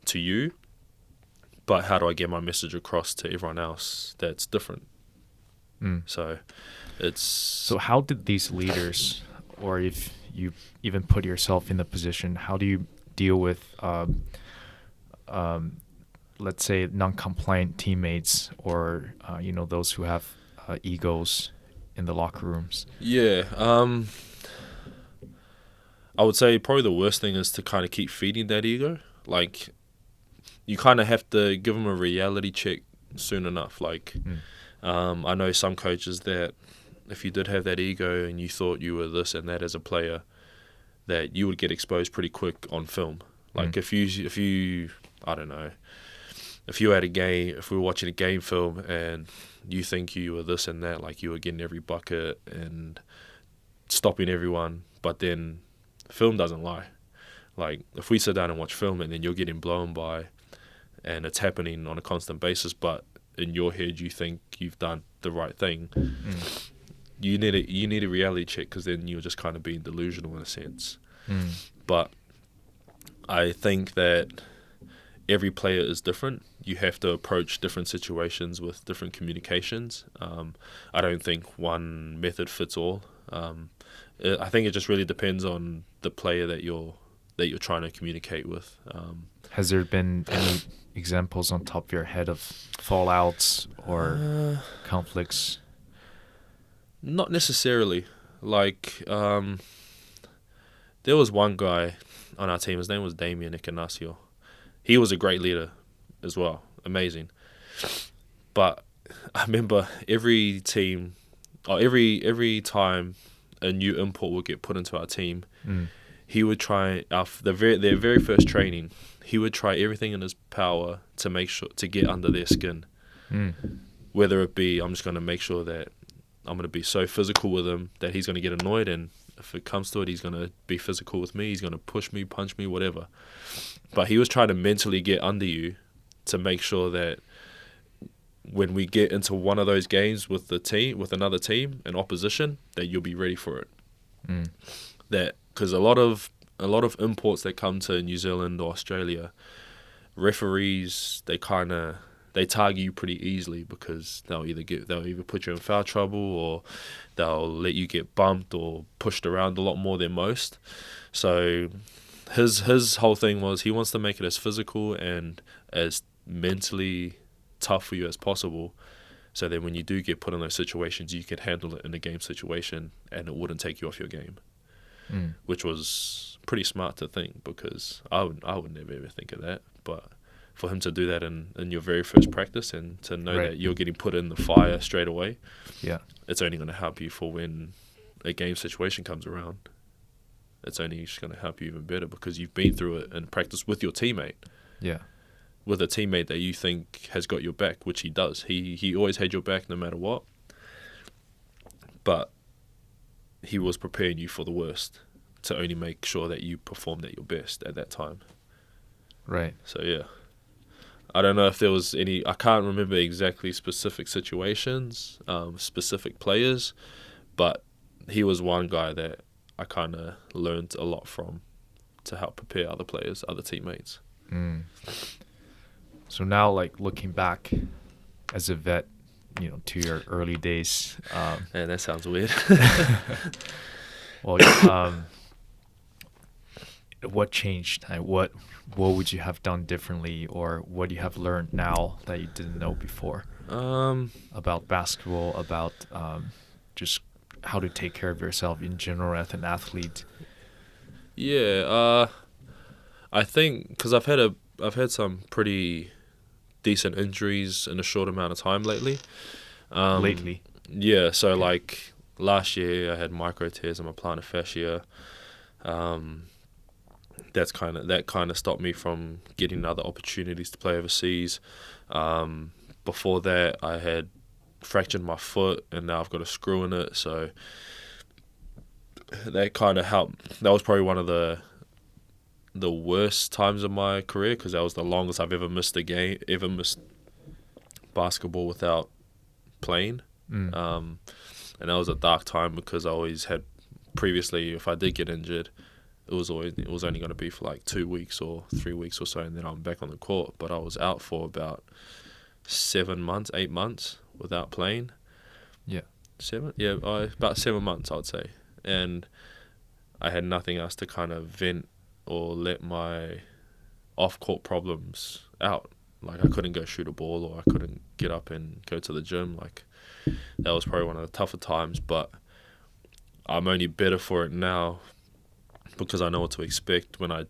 to you, but how do I get my message across to everyone else that's different? So how did these leaders, or if you even put yourself in the position, how do you deal with let's say non-compliant teammates, or those who have egos in the locker rooms? I would say probably the worst thing is to kind of keep feeding that ego. Like, you kind of have to give them a reality check soon enough. Like, I know some coaches that if you did have that ego and you thought you were this and that as a player, that you would get exposed pretty quick on film. Like, if you I don't know, if you had a game, if we were watching a game film and you think you were this and that, like you were getting every bucket and stopping everyone, but then film doesn't lie. Like, if we sit down and watch film and then you're getting blown by and it's happening on a constant basis, but in your head you think you've done the right thing, you need a reality check, because then you're just kind of being delusional in a sense. But I think that every player is different. You have to approach different situations with different communications. I don't think one method fits all. I think it just really depends on the player that you're trying to communicate with. Has there been any examples on top of your head of fallouts or conflicts? Not necessarily. Like, there was one guy on our team. His name was Damien Icanasio. He was a great leader as well. Amazing. But I remember every time a new import would get put into our team, he would try, their very first training, he would try everything in his power to make sure to get under their skin. Whether it be, I'm just going to make sure that I'm going to be so physical with him that he's going to get annoyed, and if it comes to it, he's going to be physical with me, he's going to push me, punch me, whatever. But he was trying to mentally get under you to make sure that when we get into one of those games with another team, an opposition, that you'll be ready for it. That, because a lot of imports that come to New Zealand or Australia, referees, they target you pretty easily, because they'll either put you in foul trouble, or they'll let you get bumped or pushed around a lot more than most. So his whole thing was, he wants to make it as physical and as mentally tough for you as possible, so that when you do get put in those situations, you can handle it in a game situation and it wouldn't take you off your game. Which was pretty smart to think, because I would never ever think of that. But for him to do that in your very first practice, and to know that you're getting put in the fire straight away, it's only going to help you for when a game situation comes around. It's only just going to help you even better, because you've been through it in practice with your teammate. With a teammate that you think has got your back, which he does. He always had your back no matter what. But he was preparing you for the worst, to only make sure that you performed at your best at that time. Right. So, yeah. I don't know if there was any... I can't remember exactly specific situations, specific players, but he was one guy that I kind of learned a lot from, to help prepare other players, other teammates. So now, like, looking back as a vet, to your early days. Yeah, that sounds weird. Well, what changed? What would you have done differently, or what do you have learned now that you didn't know before? About basketball, about just how to take care of yourself in general as an athlete. Yeah, I think because I've had some pretty decent injuries in a short amount of time lately. Yeah, so okay. Like last year I had micro tears in my plantar fascia. That kind of stopped me from getting other opportunities to play overseas. Before that I had fractured my foot, and now I've got a screw in it, so that kind of helped. That was probably one of the worst times of my career, because that was the longest I've ever missed a game, ever missed basketball without playing. And that was a dark time because I always had previously, if I did get injured, it was only going to be for like 2 weeks or 3 weeks or so, and then I'm back on the court. But I was out for about 8 months without playing. Yeah. About 7 months, I would say. And I had nothing else to kind of vent or let my off-court problems out. Like, I couldn't go shoot a ball, or I couldn't get up and go to the gym. Like, that was probably one of the tougher times, but I'm only better for it now because I know what to expect. When I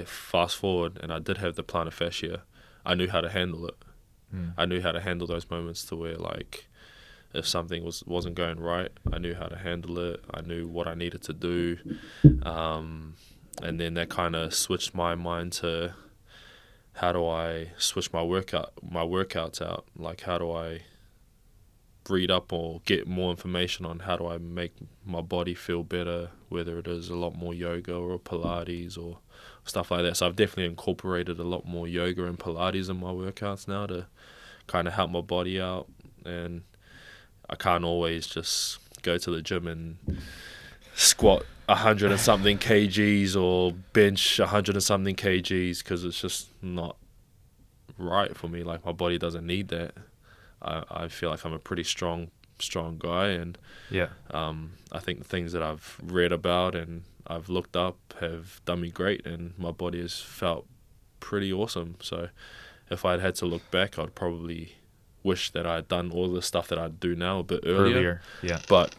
fast forward and I did have the plantar fascia, I knew how to handle it. I knew how to handle those moments to where, like, if something wasn't going right, I knew how to handle it. I knew what I needed to do. And then that kind of switched my mind to, how do I switch my workouts out? Like, how do I read up or get more information on how do I make my body feel better, whether it is a lot more yoga or Pilates or stuff like that. So I've definitely incorporated a lot more yoga and Pilates in my workouts now to kind of help my body out. And I can't always just go to the gym and squat 100 and something kgs or bench 100 and something kgs, because it's just not right for me. Like, my body doesn't need that. I feel like I'm a pretty strong guy, and I think the things that I've read about and I've looked up have done me great, and my body has felt pretty awesome. So if I'd had to look back, I'd probably wish that I'd done all the stuff that I do now a bit earlier. Yeah. But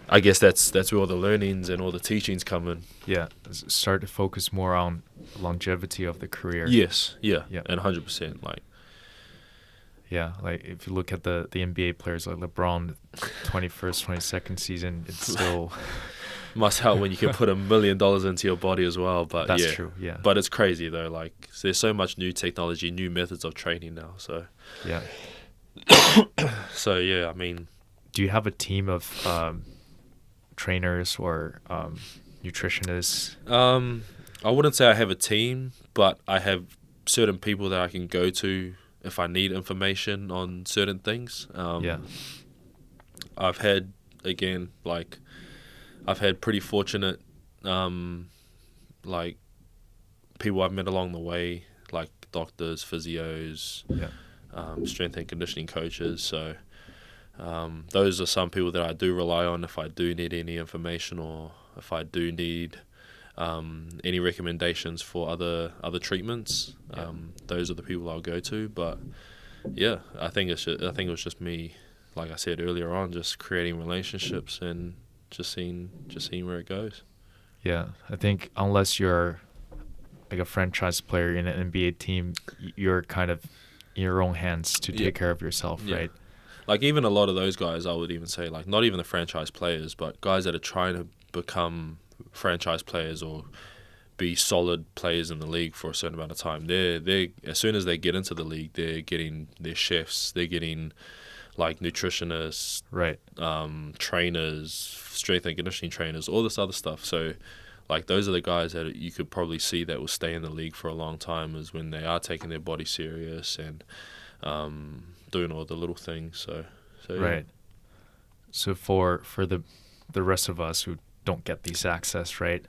I guess that's where all the learnings and all the teachings come in. Yeah. Start to focus more on longevity of the career. Yes. Yeah. And 100%. Like, yeah, like if you look at the NBA players like LeBron, 21st, 22nd season, it's still must help when you can put $1 million into your body as well. But that's true. Yeah. But it's crazy though. Like, there's so much new technology, new methods of training now. So yeah. So yeah, I mean, do you have a team of trainers or nutritionists? I wouldn't say I have a team, but I have certain people that I can go to if I need information on certain things. I've had pretty fortunate, like, people I've met along the way, like doctors, physios, strength and conditioning coaches. So those are some people that I do rely on if I do need any information, or if I do need any recommendations for other treatments. Those are the people I'll go to. But yeah, I think it was just me, like I said earlier on, just creating relationships and just seeing where it goes. Yeah, I think unless you're like a franchise player in an NBA team, you're kind of in your own hands to take care of yourself, right? Like, even a lot of those guys, I would even say, like, not even the franchise players, but guys that are trying to become franchise players or be solid players in the league for a certain amount of time. They as soon as they get into the league, they're getting their chefs, they're getting like nutritionists, right? Trainers, strength and conditioning trainers, all this other stuff. So, like, those are the guys that you could probably see that will stay in the league for a long time, is when they are taking their body serious and doing all the little things. So yeah. Right. So for the rest of us who don't get these access, right?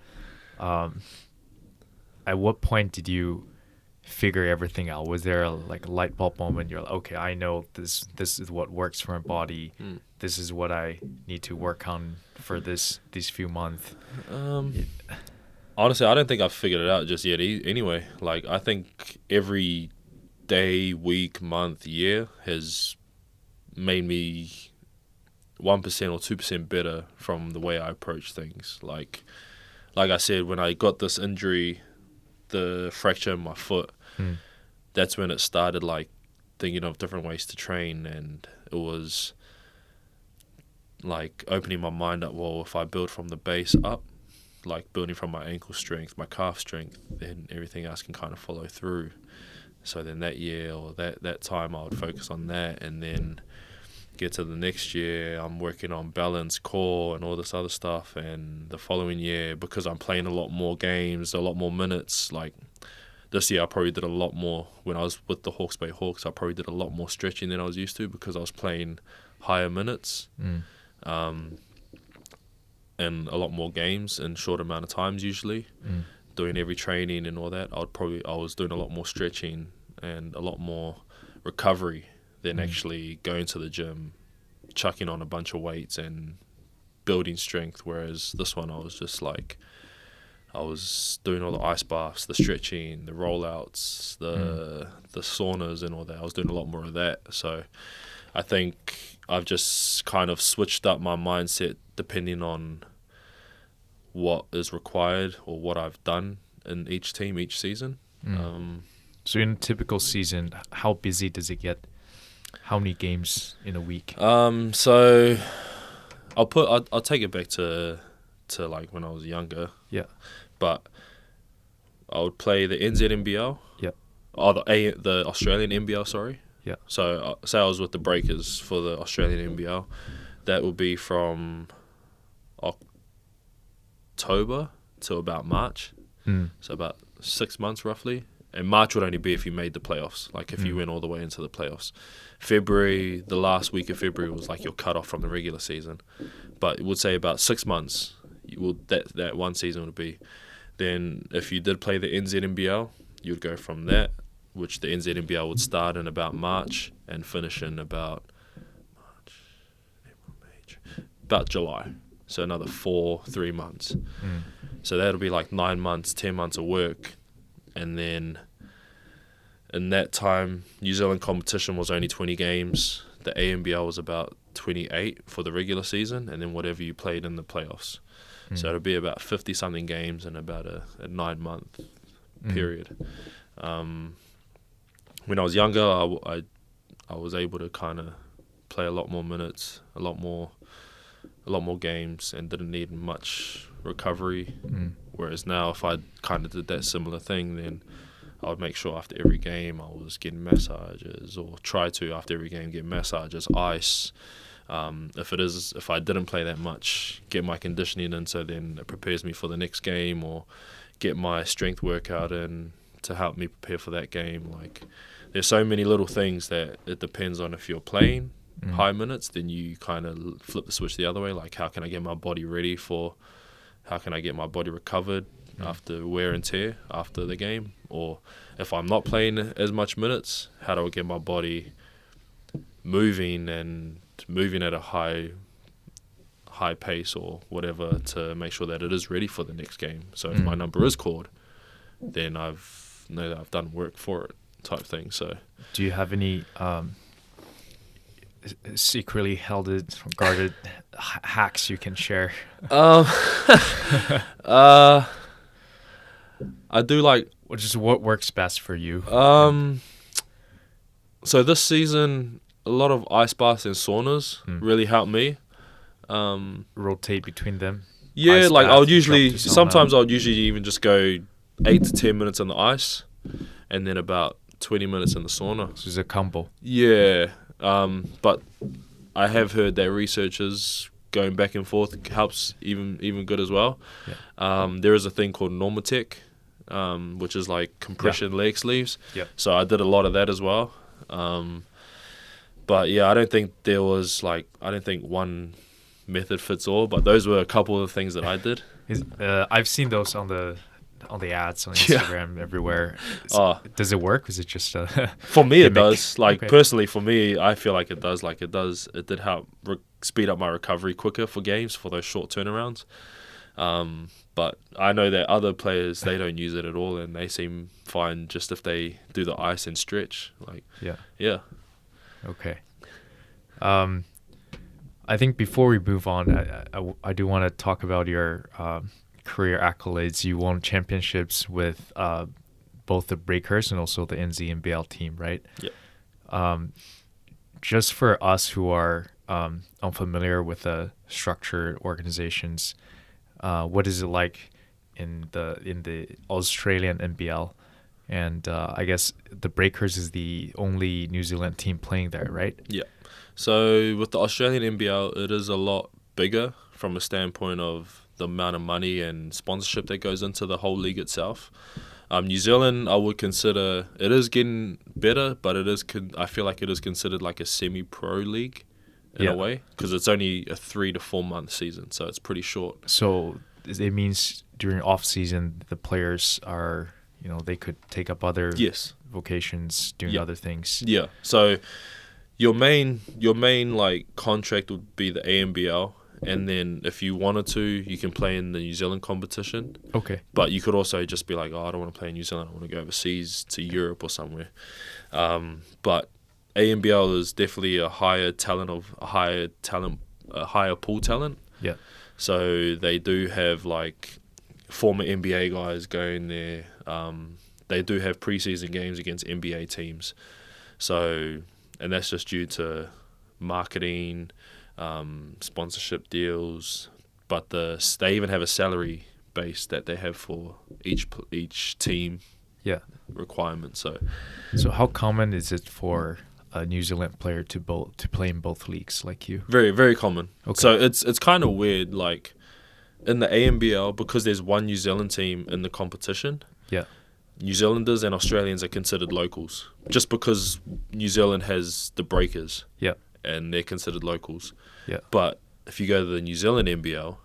At what point did you figure everything out? Was there a light bulb moment? You're like, okay, I know this is what works for my body. This is what I need to work on for these few months. Honestly, I don't think I've figured it out just yet. Anyway, like, I think every day, week, month, year has made me 1% or 2% better from the way I approach things. Like I said, when I got this injury, the fracture in my foot, that's when it started, like, thinking of different ways to train. And it was like opening my mind up. Well, if I build from the base up, like building from my ankle strength, my calf strength, then everything else can kind of follow through. So then that year or that time I would focus on that, and then get to the next year, I'm working on balance, core, and all this other stuff. And the following year, because I'm playing a lot more games, a lot more minutes, like this year I probably did a lot more. When I was with the Hawke's Bay Hawks, I probably did a lot more stretching than I was used to, because I was playing higher minutes, Mm. and a lot more games in short amount of times usually. Mm. Doing every training and all that, I was doing a lot more stretching and a lot more recovery than actually going to the gym, chucking on a bunch of weights and building strength. Whereas this one, I was just like, I was doing all the ice baths, the stretching, the rollouts, the saunas and all that. I was doing a lot more of that. So I think I've just kind of switched up my mindset depending on what is required or what I've done in each team each season. So in a typical season, how busy does it get? How many games in a week? So I'll take it back to like when I was younger. Yeah. But I would play the NZNBL. Yeah. Oh, the Australian NBL, sorry. Yeah. So say I was with the Breakers for the Australian NBL. That would be from October to about March. So about 6 months roughly. And March would only be if you made the playoffs, like if you went all the way into the playoffs. February, the last week of February was like your cut-off from the regular season. But it would say about 6 months, that one season would be. Then if you did play the NZNBL, you would go from that, which the NZNBL would start in about March and finish in about July. So another 3 months. So that'll be like 9 months, 10 months of work. And then in that time, New Zealand competition was only 20 games. The ANBL was about 28 for the regular season, and then whatever you played in the playoffs. So it'll be about 50-something games in about a 9-month period. When I was younger, I was able to kind of play a lot more minutes, a lot more games, and didn't need much recovery. Whereas now, if I kind of did that similar thing, then I would make sure after every game I was getting massages, or try to after every game get massages, ice. If I didn't play that much, get my conditioning in, so then it prepares me for the next game, or get my strength workout in to help me prepare for that game. Like, there's so many little things that it depends on. If you're playing high minutes, then you kind of flip the switch the other way. Like, how can I get my body ready how can I get my body recovered after wear and tear after the game? Or if I'm not playing as much minutes, how do I get my body moving at a high pace or whatever to make sure that it is ready for the next game? So if my number is called, then I've done work for it, type thing. So do you have any secretly guarded hacks you can share? I do like, which is what works best for you. So this season, a lot of ice baths and saunas really helped me. Rotate between them. Yeah, Ice like bath, sometimes I would usually even just go 8 to 10 minutes in the ice, and then about 20 minutes in the sauna. So it's a combo. Yeah, but I have heard that researchers going back and forth helps even good as well. Yeah. There is a thing called Normatec, which is like compression leg sleeves. Yeah. So I did a lot of that as well. But yeah, I don't think one method fits all, but those were a couple of things that I did. I've seen those on the ads on Instagram everywhere. Does it work? Is it just for me it does. Okay. Personally, for me, I feel like it does. It did help speed up my recovery quicker for games, for those short turnarounds. But I know that other players, they don't use it at all, and they seem fine just if they do the ice and stretch. Yeah. Okay. I think before we move on, I do want to talk about your career accolades. You won championships with both the Breakers and also the NZNBL team, right? Yeah. Just for us who are unfamiliar with the structured organizations, what is it like in the Australian NBL? And I guess the Breakers is the only New Zealand team playing there, right? Yeah. So with the Australian NBL, it is a lot bigger from a standpoint of the amount of money and sponsorship that goes into the whole league itself. New Zealand, I would consider, it is getting better, but I feel like it is considered like a semi-pro league in a way, because it's only a 3 to 4 month season, so it's pretty short. So it means during off season, the players are, they could take up other vocations, doing other things. Yeah. So your main like contract would be the ANBL, and then if you wanted to, you can play in the New Zealand competition. Okay. But you could also just be like, I don't want to play in New Zealand. I want to go overseas to Europe or somewhere. But ANBL is definitely a higher pool talent. Yeah. So they do have like former NBA guys going there. They do have preseason games against NBA teams. So, and that's just due to marketing, sponsorship deals. But they even have a salary base that they have for each team. Yeah. Requirement. So how common is it for a New Zealand player to play in both leagues like you? Very, very common. Okay. So it's kind of weird, like in the ANBL, because there's one New Zealand team in the competition. Yeah. New Zealanders and Australians are considered locals, just because New Zealand has the breakers. Yeah. And they're considered locals. Yeah. But if you go to the New Zealand NBL,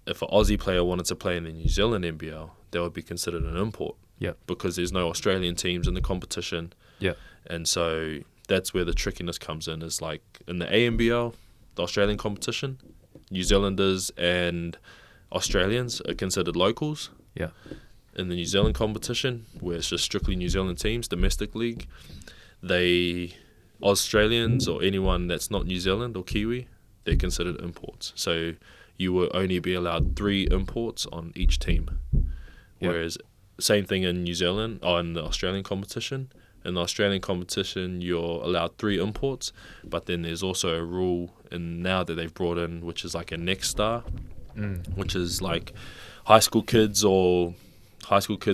if an Aussie player wanted to play in the New Zealand NBL, they would be considered an import. Yeah. Because there's no Australian teams in the competition. Yeah. And so that's where the trickiness comes in, is like in the ANBL, the Australian competition, New Zealanders and Australians are considered locals. Yeah. In the New Zealand competition, where it's just strictly New Zealand teams, domestic league, Australians or anyone that's not New Zealand or Kiwi, they're considered imports. So you will only be allowed 3 imports on each team. Whereas same thing in New Zealand or in the Australian competition. In the Australian competition, you're allowed 3 imports, but then there's also a rule now that they've brought in, which is like a next star, which is like high school kids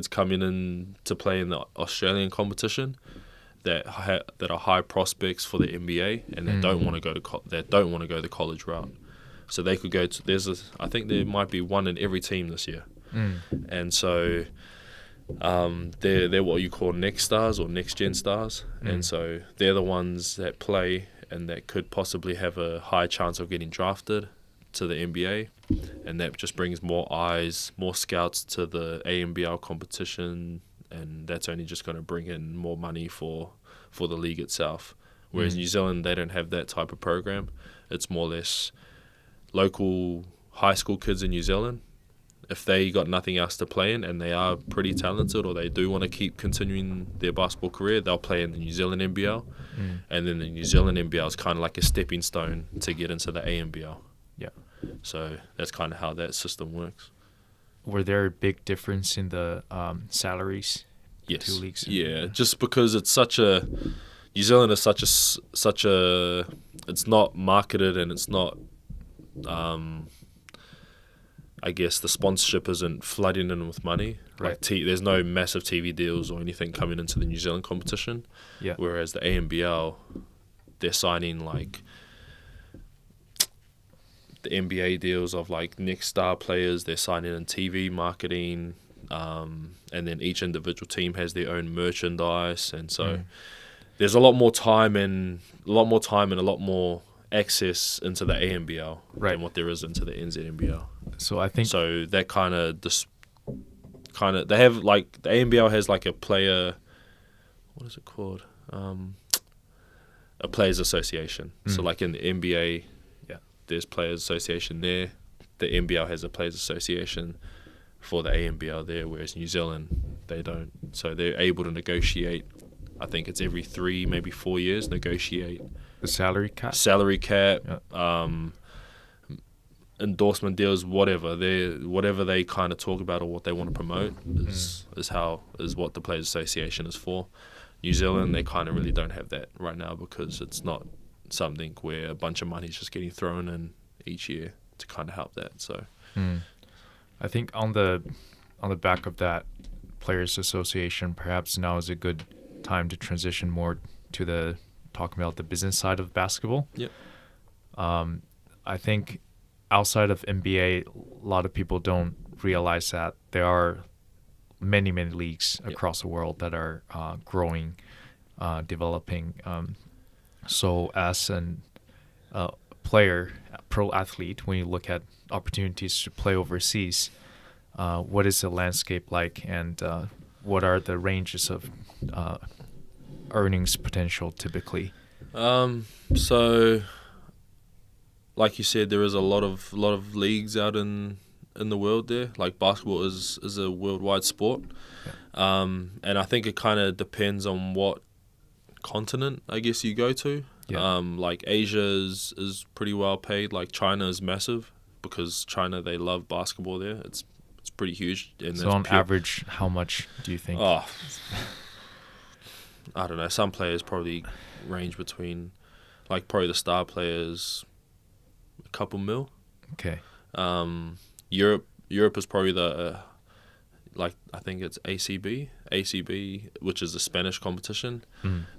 coming in to play in the Australian competition that are high prospects for the NBA, and they don't want to go the college route. So they could go to I think there might be one in every team this year, and so. They're what you call next stars or next gen stars, and so they're the ones that play and that could possibly have a high chance of getting drafted to the NBA, and that just brings more eyes, more scouts to the ANBL competition, and that's only just going to bring in more money for the league itself. Whereas New Zealand, they don't have that type of program. It's more or less local high school kids in New Zealand. If they got nothing else to play in and they are pretty talented, or they do want to keep continuing their basketball career, they'll play in the New Zealand NBL. And then the New Zealand NBL is kind of like a stepping stone to get into the ANBL. Yeah. So that's kind of how that system works. Were there a big difference in the salaries? Yes. 2 leagues? Yeah, just because New Zealand is such a it's not marketed, and it's not I guess the sponsorship isn't flooding in with money. Right. Like there's no massive TV deals or anything coming into the New Zealand competition. Yeah. Whereas the ANBL, they're signing like the NBA deals of like next star players. They're signing in TV marketing, and then each individual team has their own merchandise, and so there's a lot more time and a lot more access into the ANBL than what there is into the NZNBL. So I think that kind of they have like the ANBL has like a player, what is it called? A players association. So like in the NBA, there's players association there. The NBL has a players association for the ANBL there, whereas New Zealand, they don't. So they're able to negotiate. I think it's every 3, maybe 4 years, negotiate the salary cap, endorsement deals, whatever they kind of talk about or what they want to promote is what the Players Association is for. New Zealand, they kind of really don't have that right now, because it's not something where a bunch of money is just getting thrown in each year to kind of help that. So I think on the back of that Players Association, perhaps now is a good time to transition more to talking about the business side of basketball. Yep. I think outside of NBA, a lot of people don't realize that there are many leagues across the world that are growing, developing. So as an player, pro athlete, when you look at opportunities to play overseas, what is the landscape like, and what are the ranges of earnings potential typically? So, like you said, there is a lot of leagues out in the world there. Like basketball is a worldwide sport, and I think it kind of depends on what continent I guess you go to. Like Asia is pretty well paid. Like China is massive because China, they love basketball there. It's pretty huge. And so on average, how much do you think? Oh, I don't know. Some players probably range between, like probably the star players, a couple mil. Okay. Europe is probably the I think it's ACB, which is the Spanish competition.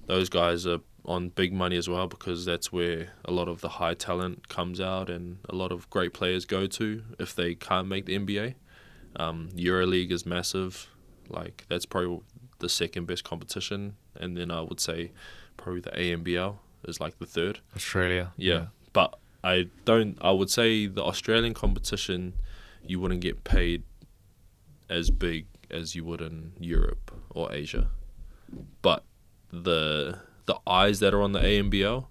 Those guys are on big money as well because that's where a lot of the high talent comes out and a lot of great players go to if they can't make the NBA. EuroLeague is massive. Like that's probably the second best competition, and then I would say probably the ANBL is like the third. Australia. Yeah. But I would say the Australian competition, you wouldn't get paid as big as you would in Europe or Asia. But the eyes that are on the ANBL,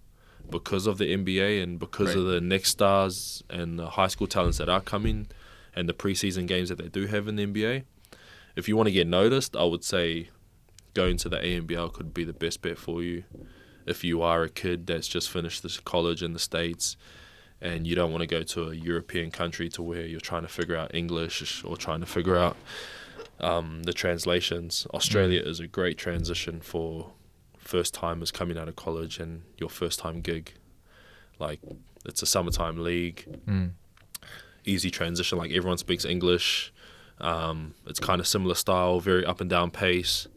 because of the NBA and because of the next stars and the high school talents that are coming and the preseason games that they do have in the NBA, if you want to get noticed, I would say going to the ANBL could be the best bet for you. If you are a kid that's just finished this college in the States and you don't want to go to a European country to where you're trying to figure out English or trying to figure out the translations, Australia is a great transition for first-timers coming out of college and your first-time gig. Like, it's a summertime league. Easy transition, like everyone speaks English. It's kind of similar style, very up and down pace,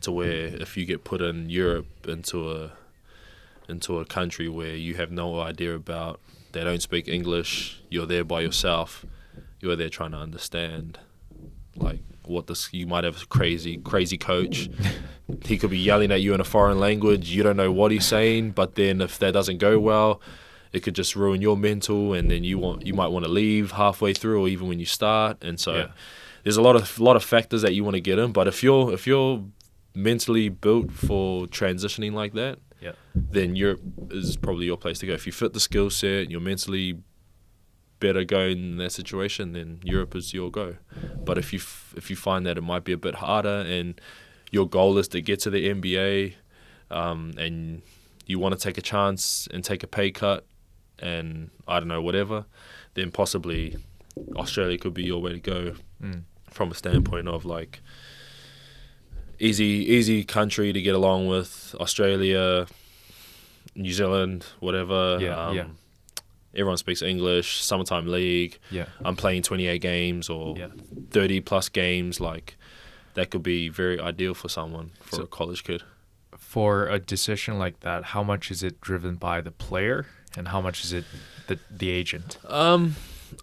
to where if you get put in Europe into a country where you have no idea about, they don't speak English, you're there by yourself, you're there trying to understand like you might have a crazy coach. He could be yelling at you in a foreign language, you don't know what he's saying, but then if that doesn't go well, it could just ruin your mental, and then you might want to leave halfway through or even when you start. And so there's a lot of factors that you want to get in, but if you're mentally built for transitioning like that, then Europe is probably your place to go. If you fit the skill set, you're mentally better going in that situation, then Europe is your go. But if you find that it might be a bit harder and your goal is to get to the NBA, and you want to take a chance and take a pay cut and I don't know, whatever, then possibly Australia could be your way to go from a standpoint of like easy country to get along with. Australia, New Zealand, whatever. Everyone speaks English, summertime league. I'm playing 28 games or 30 plus games. Like that could be very ideal for someone, for a college kid. For a decision like that, how much is it driven by the player and how much is it the agent?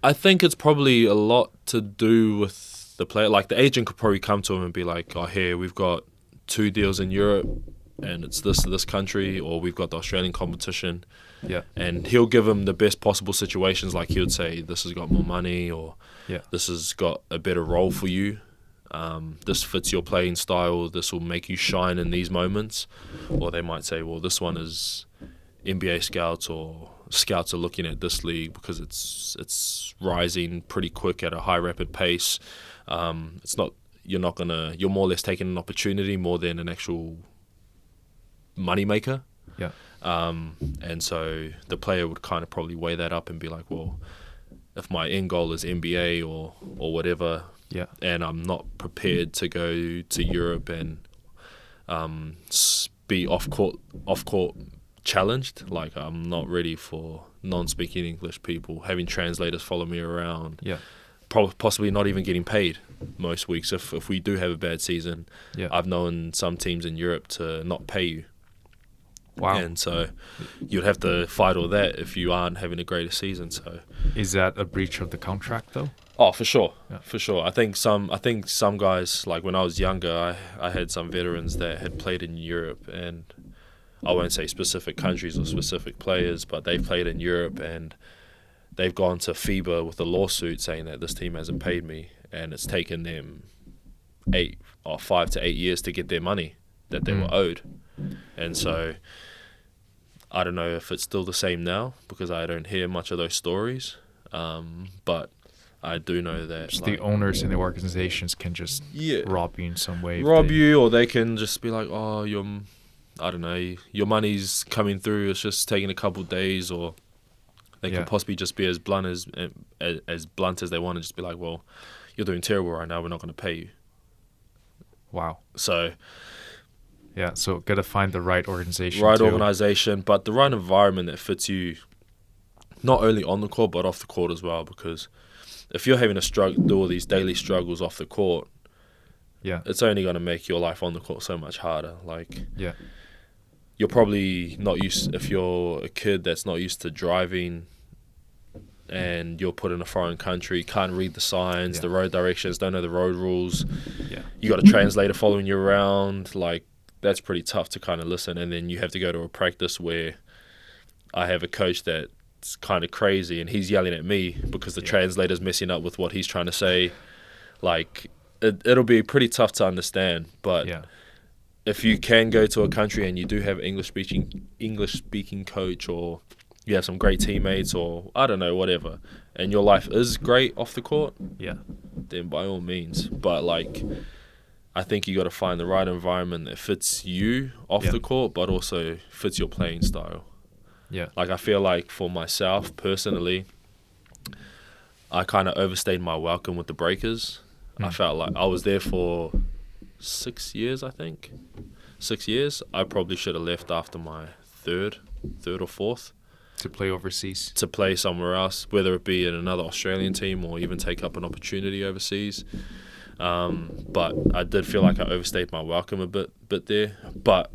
I think it's probably a lot to do with the player. Like the agent could probably come to him and be like, oh, here, we've got 2 deals in Europe and it's this country, or we've got the Australian competition. And he'll give him the best possible situations. Like he would say, this has got more money, or this has got a better role for you. This fits your playing style. This will make you shine in these moments. Or they might say, well, this one is NBA scouts, or scouts are looking at this league because it's rising pretty quick at a high rapid pace. You're more or less taking an opportunity more than an actual money maker. And so the player would kind of probably weigh that up and be like, well, if my end goal is NBA or whatever, and I'm not prepared to go to Europe and be off court challenged, like I'm not ready for non-speaking English people, having translators follow me around, possibly not even getting paid most weeks if we do have a bad season. I've known some teams in Europe to not pay you. Wow. And so you'd have to fight all that if you aren't having a greater season. So is that a breach of the contract though? Oh, for sure. For sure. I think some guys, like when I was younger, I had some veterans that had played in Europe, and I won't say specific countries or specific players, but they've played in Europe and they've gone to FIBA with a lawsuit saying that this team hasn't paid me, and it's taken them 5 to 8 years to get their money that they were owed. And so I don't know if it's still the same now because I don't hear much of those stories, but I do know that just the owners and the organizations can just rob you in some way. Or they can just be like, oh, I don't know, your money's coming through, it's just taking a couple of days, or they can possibly just be as blunt as they want and just be like, well, you're doing terrible right now, we're not going to pay you. Wow. So yeah, so got to find the right organization. Organization, but the right environment that fits you, not only on the court but off the court as well. Because if you're having to do all these daily struggles off the court, it's only going to make your life on the court so much harder. Like, you're probably not used. If you're a kid that's not used to driving, and you're put in a foreign country, can't read the signs, the road directions, don't know the road rules. You got a translator following you around, like. That's pretty tough to kind of listen, and then you have to go to a practice where I have a coach that's kind of crazy and he's yelling at me because the translator's messing up with what he's trying to say. Like, it'll be pretty tough to understand, but if you can go to a country and you do have English speaking coach, or you have some great teammates, or I don't know, whatever, and your life is great off the court, then by all means. But like, I think you got to find the right environment that fits you off the court, but also fits your playing style. Like, I feel like for myself personally, I kind of overstayed my welcome with the Breakers. I felt like I was there for 6 years, I think. 6 years. I probably should have left after my third or fourth. To play overseas? To play somewhere else, whether it be in another Australian team or even take up an opportunity overseas. But I did feel like I overstayed my welcome a bit there. But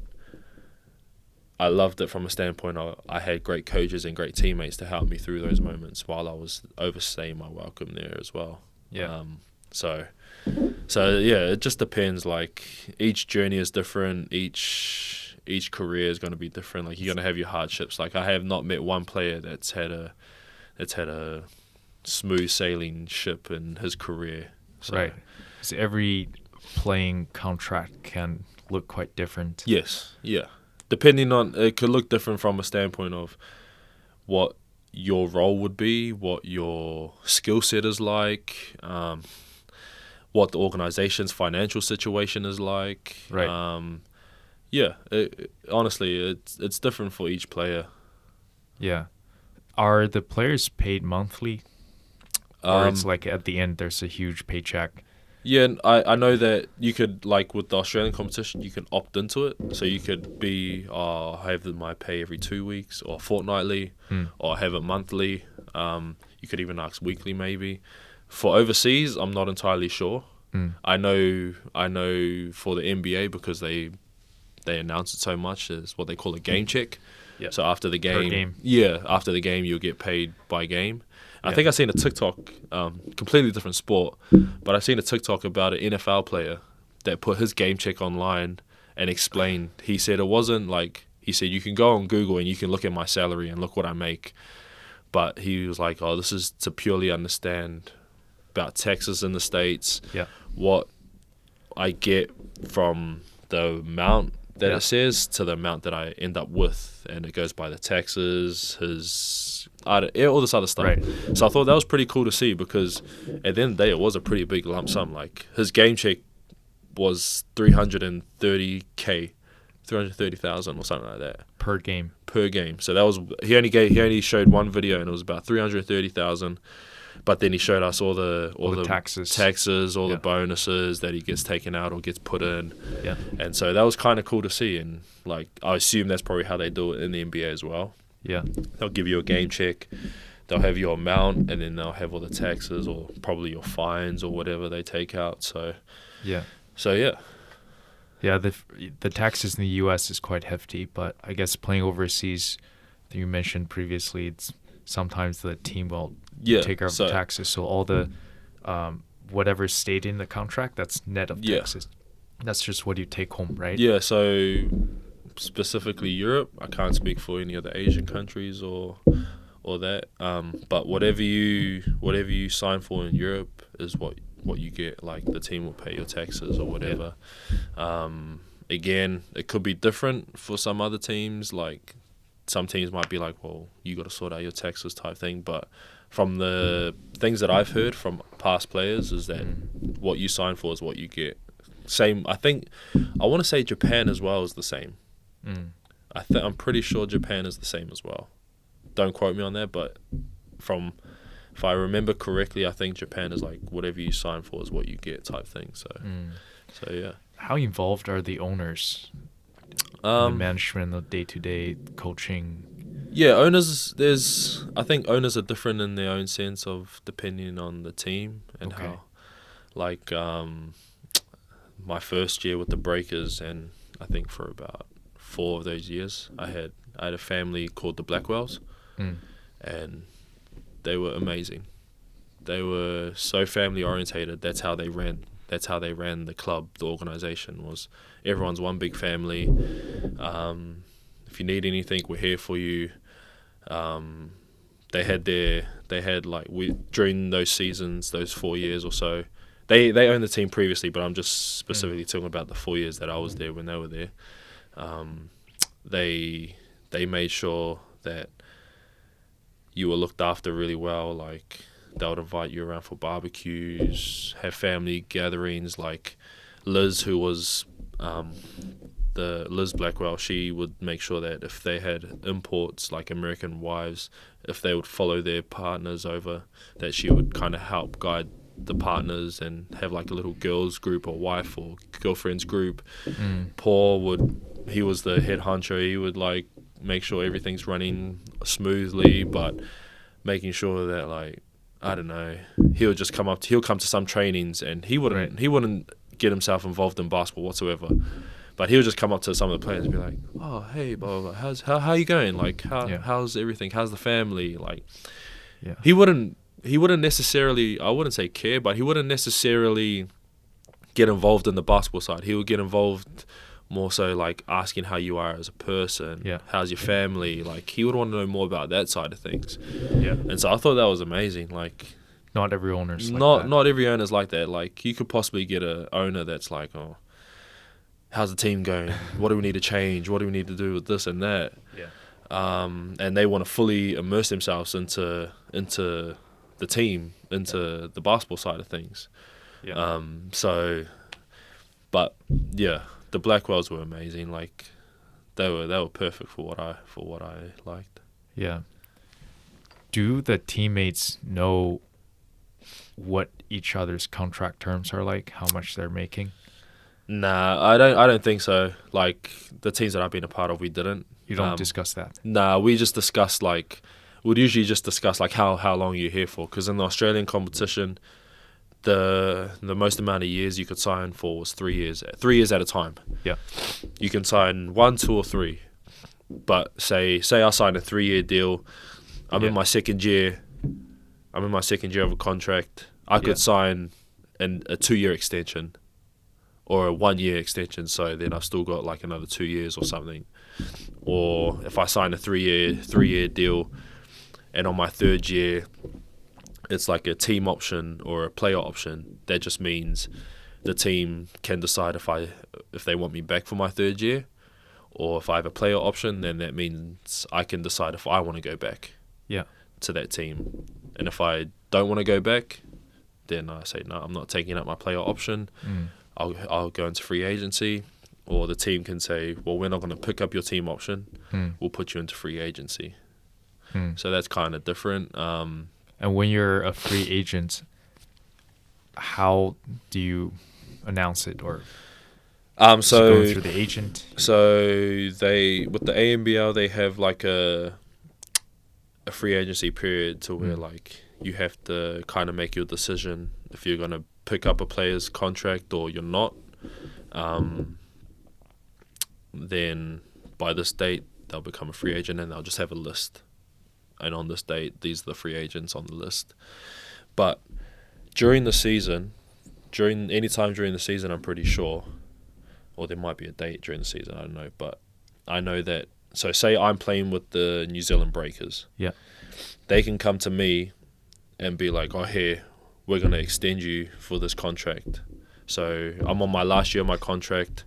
I loved it from a standpoint of I had great coaches and great teammates to help me through those moments while I was overstaying my welcome there as well. So it just depends. Like, each journey is different. Each career is going to be different. Like, you're going to have your hardships. Like, I have not met one player that's had a smooth sailing ship in his career. So, right. So every playing contract can look quite different. Yes, yeah. Depending on, it could look different from a standpoint of what your role would be, what your skill set is like, what the organization's financial situation is like. Right. Honestly, it's different for each player. Yeah. Are the players paid monthly? Or it's like at the end there's a huge paycheck? Yeah, I know that you could, like with the Australian competition, you can opt into it. So you could be, have my pay every 2 weeks or fortnightly, or have it monthly. You could even ask weekly maybe. For overseas, I'm not entirely sure. I know for the NBA, because they announce it so much, is what they call a game check. So after the game, per game. After the game, you'll get paid by game. I think I seen a TikTok, completely different sport, but I seen a TikTok about an NFL player that put his game check online and explained. He said it wasn't like, he said you can go on Google and you can look at my salary and look what I make, but he was like, oh, this is to purely understand about taxes in the States, what I get from the amount that it says to the amount that I end up with, and it goes by the taxes, all this other stuff. Right. So I thought that was pretty cool to see, because at the end of the day, it was a pretty big lump sum. Like, his game check was $330,000 or something like that per game. So that was, he only showed one video and it was about $330,000. But then he showed us all the taxes, the bonuses that he gets taken out or gets put in. Yeah. And so that was kind of cool to see. And like, I assume that's probably how they do it in the NBA as well. Yeah. They'll give you a game check. They'll have your amount, and then they'll have all the taxes or probably your fines or whatever they take out. So yeah. Yeah, the taxes in the U.S. is quite hefty, but I guess playing overseas, that you mentioned previously, it's sometimes the team will take care of the taxes. So all the whatever stayed in the contract, that's net of taxes. That's just what you take home, right? Yeah, so specifically Europe. I can't speak for any other Asian countries or that. But whatever you sign for in Europe is what you get. Like the team will pay your taxes or whatever. Again, it could be different for some other teams. Like some teams might be like, well, you got to sort out your taxes type thing. But from the things that I've heard from past players is that what you sign for is what you get. Same, I want to say Japan as well is the same. I'm pretty sure Japan is the same as well. Don't quote me on that, but if I remember correctly, I think Japan is like whatever you sign for is what you get type thing. So yeah. How involved are the owners? The management, the day-to-day coaching. Yeah, I think owners are different in their own sense of depending on the team and how. Like my first year with the Breakers, and I think for about 4 of those years, I had a family called the Blackwells, and they were amazing. They were so family orientated. That's how they ran the club. The organization was everyone's one big family. If you need anything, we're here for you. They had during those seasons, those 4 years or so. They owned the team previously, but I'm just specifically talking about the 4 years that I was there when they were there. They made sure that you were looked after really well. Like they would invite you around for barbecues, have family gatherings. Like Liz, who was the Liz Blackwell, she would make sure that if they had imports like American wives, if they would follow their partners over, that she would kind of help guide the partners and have like a little girls group or wife or girlfriends group. Paul he was the head honcho. He would like make sure everything's running smoothly, but making sure that like, I don't know, he'll come to some trainings and he wouldn't get himself involved in basketball whatsoever, but he'll just come up to some of the players and be like, oh hey, blah, blah, blah. How you going, like how's everything, how's the family, like he wouldn't necessarily, I wouldn't say care, but he wouldn't necessarily get involved in the basketball side. He would get involved more so like asking how you are as a person, how's your family, like he would want to know more about that side of things. And so I thought that was amazing. Like not every owner's like that. Not every owner's like that. Like you could possibly get a owner that's like, oh, how's the team going, what do we need to change, what do we need to do with this and that, and they want to fully immerse themselves into the team, into the basketball side of things. But the Blackwells were amazing. Like they were perfect for what I liked. Do the teammates know what each other's contract terms are like, how much they're making? Nah, I don't think so. Like the teams that I've been a part of, we didn't. You don't discuss that? Nah, we just discussed we'd usually just discuss like how long you're here for, because in the Australian competition, the most amount of years you could sign for was 3 years. 3 years at a time. You can sign 1, 2, or 3. But say I signed a 3-year deal. I'm in my second year. I'm in my second year of a contract. I could sign a 2-year extension or a 1-year extension. So then I've still got like another 2 years or something. Or if I sign a 3-year deal, and on my 3rd year, it's like a team option or a player option. That just means the team can decide if they want me back for my 3rd year, or if I have a player option, then that means I can decide if I want to go back to that team. And if I don't want to go back, then I say, no, I'm not taking up my player option. I'll go into free agency, or the team can say, well, we're not going to pick up your team option. We'll put you into free agency. So that's kind of different. And when you're a free agent, how do you announce it, or so going through the agent? So they, with the ANBL, they have like a free agency period to where like you have to kind of make your decision if you're going to pick up a player's contract or you're not. Then by this date they'll become a free agent, and they'll just have a list. And on this date, these are the free agents on the list. But during the season, any time during the season, I'm pretty sure, or there might be a date during the season, I don't know, but I know that. So say I'm playing with the New Zealand Breakers. Yeah. They can come to me and be like, oh, here, we're going to extend you for this contract. So I'm on my last year of my contract.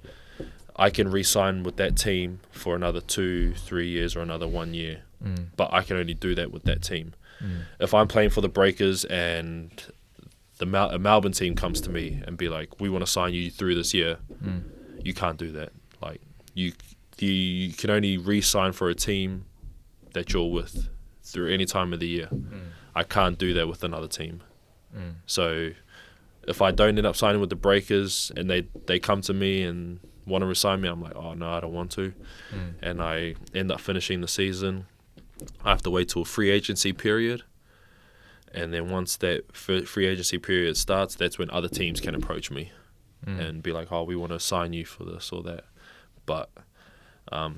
I can re-sign with that team for another 2-3 years or another 1 year. But I can only do that with that team. If I'm playing for the Breakers and a Melbourne team comes to me and be like, we want to sign you through this year, you can't do that. Like, you can only re-sign for a team that you're with through any time of the year. I can't do that with another team. So if I don't end up signing with the Breakers and they come to me and want to resign me, I'm like, oh no, I don't want to. And I end up finishing the season. I have to wait till free agency period. And then once that free agency period starts, that's when other teams can approach me and be like, oh, we want to sign you for this or that. But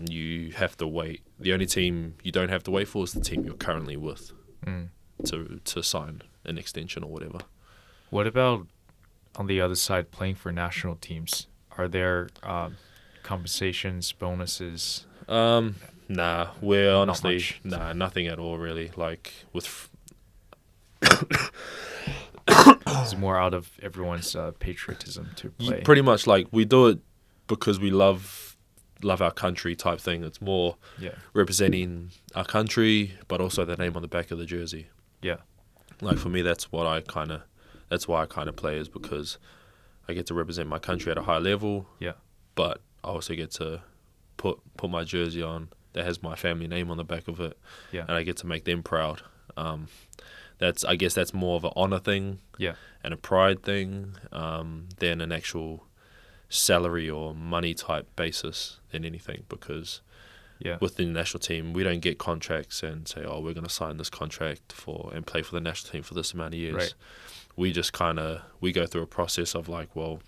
you have to wait. The only team you don't have to wait for is the team you're currently with to sign an extension or whatever. What about on the other side, playing for national teams? Are there compensations, bonuses? Nah, we're honestly nothing at all really. Like with it's more out of everyone's patriotism to play. Pretty much, like we do it because we love our country type thing. It's more representing our country, but also the name on the back of the jersey. Yeah, like for me, that's why I kind of play, is because I get to represent my country at a high level. Yeah, but I also get to put my jersey on that has my family name on the back of it. Yeah, and I get to make them proud. I guess that's more of an honor thing. Yeah, and a pride thing than an actual salary or money type basis than anything, because with the national team we don't get contracts and say, oh, we're going to sign this contract and play for the national team for this amount of years. Right. We just we go through a process of like, well,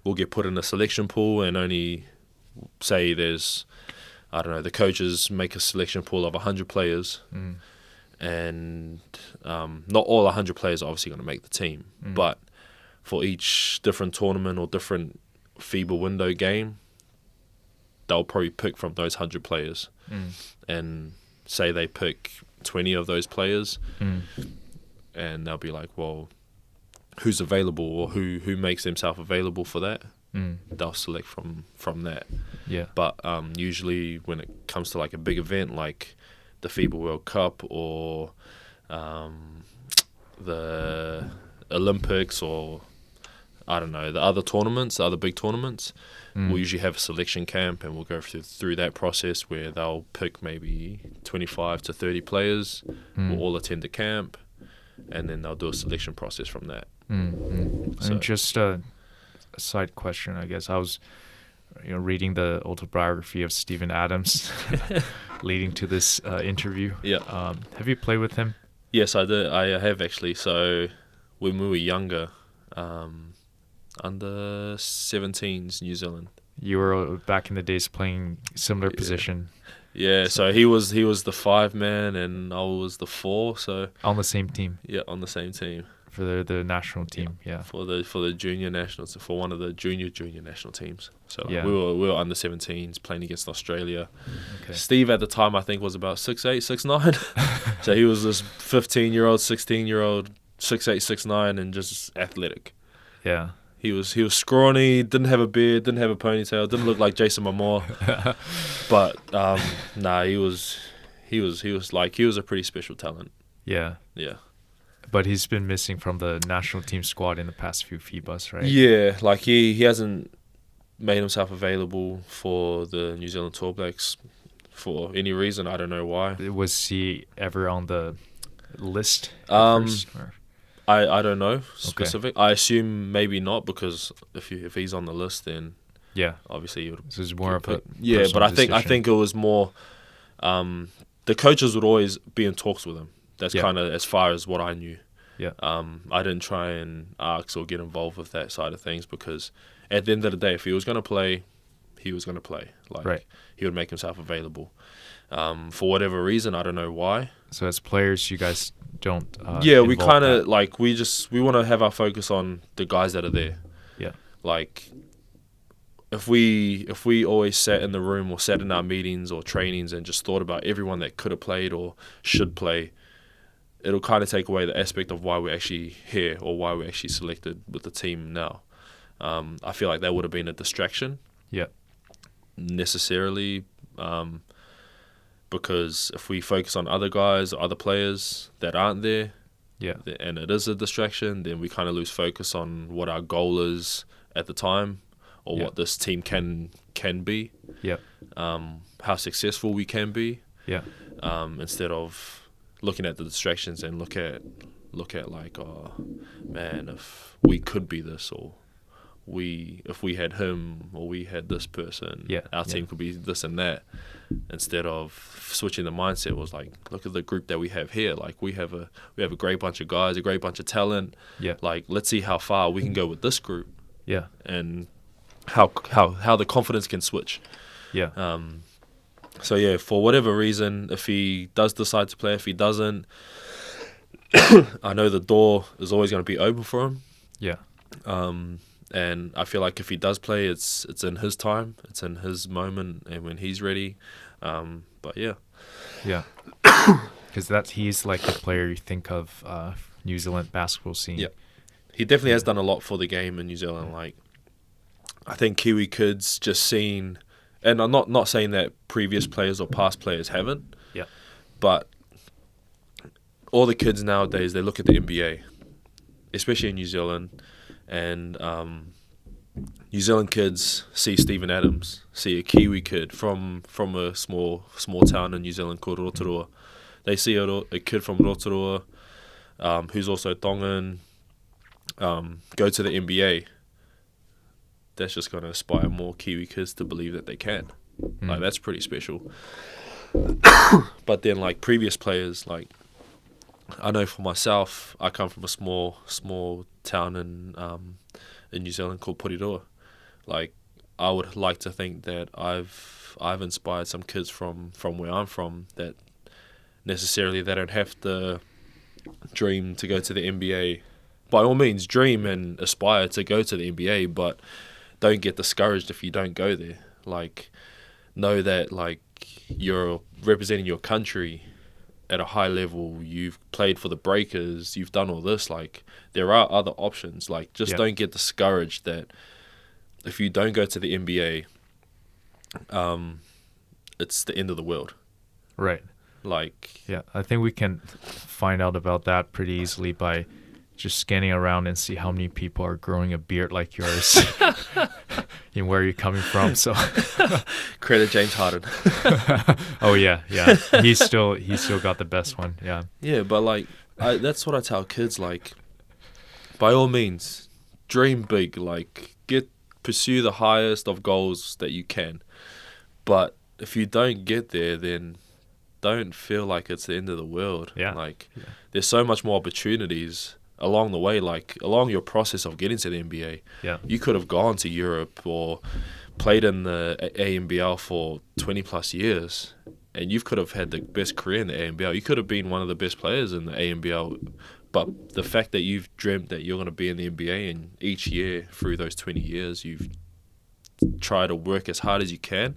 we'll get put in a selection pool and only say there's, I don't know, the coaches make a selection pool of 100 players and not all 100 players are obviously going to make the team, but for each different tournament or different FIBA window game, they'll probably pick from those 100 players and say they pick 20 of those players and they'll be like, well, who's available or who makes themselves available for that? They'll select from that. Yeah. But usually when it comes to like a big event like the FIBA World Cup or the Olympics or I don't know, the other big tournaments, we'll usually have a selection camp and we'll go through that process where they'll pick maybe 25 to 30 players, will all attend the camp, and then they'll do a selection process from that. So, and just a side question, I guess. I was reading the autobiography of Steven Adams leading to this interview. Yeah. Have you played with him? Yes, I did. I have actually. So when we were younger, under 17s New Zealand. You were back in the days playing similar position. Yeah, so he was the 5 man and I was the 4. So on the same team. Yeah, on the same team. For the national team, yeah. For the junior nationals, for one of the junior national teams. So we were under 17s playing against Australia. Okay. Steve at the time I think was about 6'8", 6'9". So he was this 15-year-old, 16-year-old, 6'8", 6'9", and just athletic. Yeah. He was scrawny, didn't have a beard, didn't have a ponytail, didn't look like Jason Momoa. But he was a pretty special talent. Yeah. Yeah. But he's been missing from the national team squad in the past few FIBAs, right? Yeah, like he hasn't made himself available for the New Zealand All Blacks for any reason. I don't know why. Was he ever on the list? I don't know specific. Okay. I assume maybe not, because if he's on the list, then obviously you would. This is more of a but I think it was more. The coaches would always be in talks with him. That's kind of as far as what I knew. Yeah. I didn't try and ask or get involved with that side of things, because at the end of the day, if he was going to play, he was going to play. Like he would make himself available. For whatever reason, I don't know why. So as players, you guys don't. We kind of like we want to have our focus on the guys that are there. Yeah. Like if we always sat in the room or sat in our meetings or trainings and just thought about everyone that could have played or should play, it'll kind of take away the aspect of why we're actually here or why we're actually selected with the team now. I feel like that would have been a distraction. Yeah. Necessarily, because if we focus on other guys or other players that aren't there, and it is a distraction, then we kind of lose focus on what our goal is at the time, or what this team can be. Yeah. How successful we can be. Yeah. Instead of looking at the distractions and look at like, oh man, if we could be this, or if we had him or we had this person, our team could be this and that. Instead of switching the mindset, was like, look at the group that we have here. Like we have a great bunch of guys, a great bunch of talent. Yeah. Like let's see how far we can go with this group. Yeah. And how the confidence can switch. Yeah. So yeah, for whatever reason, if he does decide to play, if he doesn't, I know the door is always going to be open for him. Yeah. And I feel like if he does play, it's in his time, it's in his moment, and when he's ready. But yeah. Yeah. Because he's like the player you think of New Zealand basketball scene. Yeah. He definitely has done a lot for the game in New Zealand. Like, I think Kiwi kids just seen, and I'm not saying that previous players or past players haven't. Yeah. But all the kids nowadays, they look at the NBA, especially in New Zealand. And New Zealand kids see Steven Adams, see a Kiwi kid from a small town in New Zealand called Rotorua. They see a kid from Rotorua who's also Tongan go to the NBA. That's just going to inspire more Kiwi kids to believe that they can. Like, that's pretty special. But then, like, previous players, like, I know for myself, I come from a small town in New Zealand called Porirua. Like, I would like to think that I've inspired some kids from where I'm from, that necessarily they don't have to dream to go to the NBA. By all means, dream and aspire to go to the NBA, but don't get discouraged if you don't go there. Like, know that, like, you're representing your country at a high level. You've played for the Breakers, you've done all this. Like, there are other options. Like, just don't get discouraged that if you don't go to the NBA, it's the end of the world. Right. Like, yeah, I think we can find out about that pretty easily by just scanning around and see how many people are growing a beard like yours and where you're coming from. So credit James Harden. Oh yeah. He's still got the best one. Yeah. Yeah, but like that's what I tell kids. Like, by all means, dream big. Like, pursue the highest of goals that you can. But if you don't get there, then don't feel like it's the end of the world. Yeah. Like, there's so much more opportunities along the way, like along your process of getting to the NBA. Yeah. You could have gone to Europe or played in the ANBL for 20 plus years, and you could have had the best career in the ANBL. You could have been one of the best players in the ANBL, but the fact that you've dreamt that you're going to be in the NBA, and each year through those 20 years you've tried to work as hard as you can,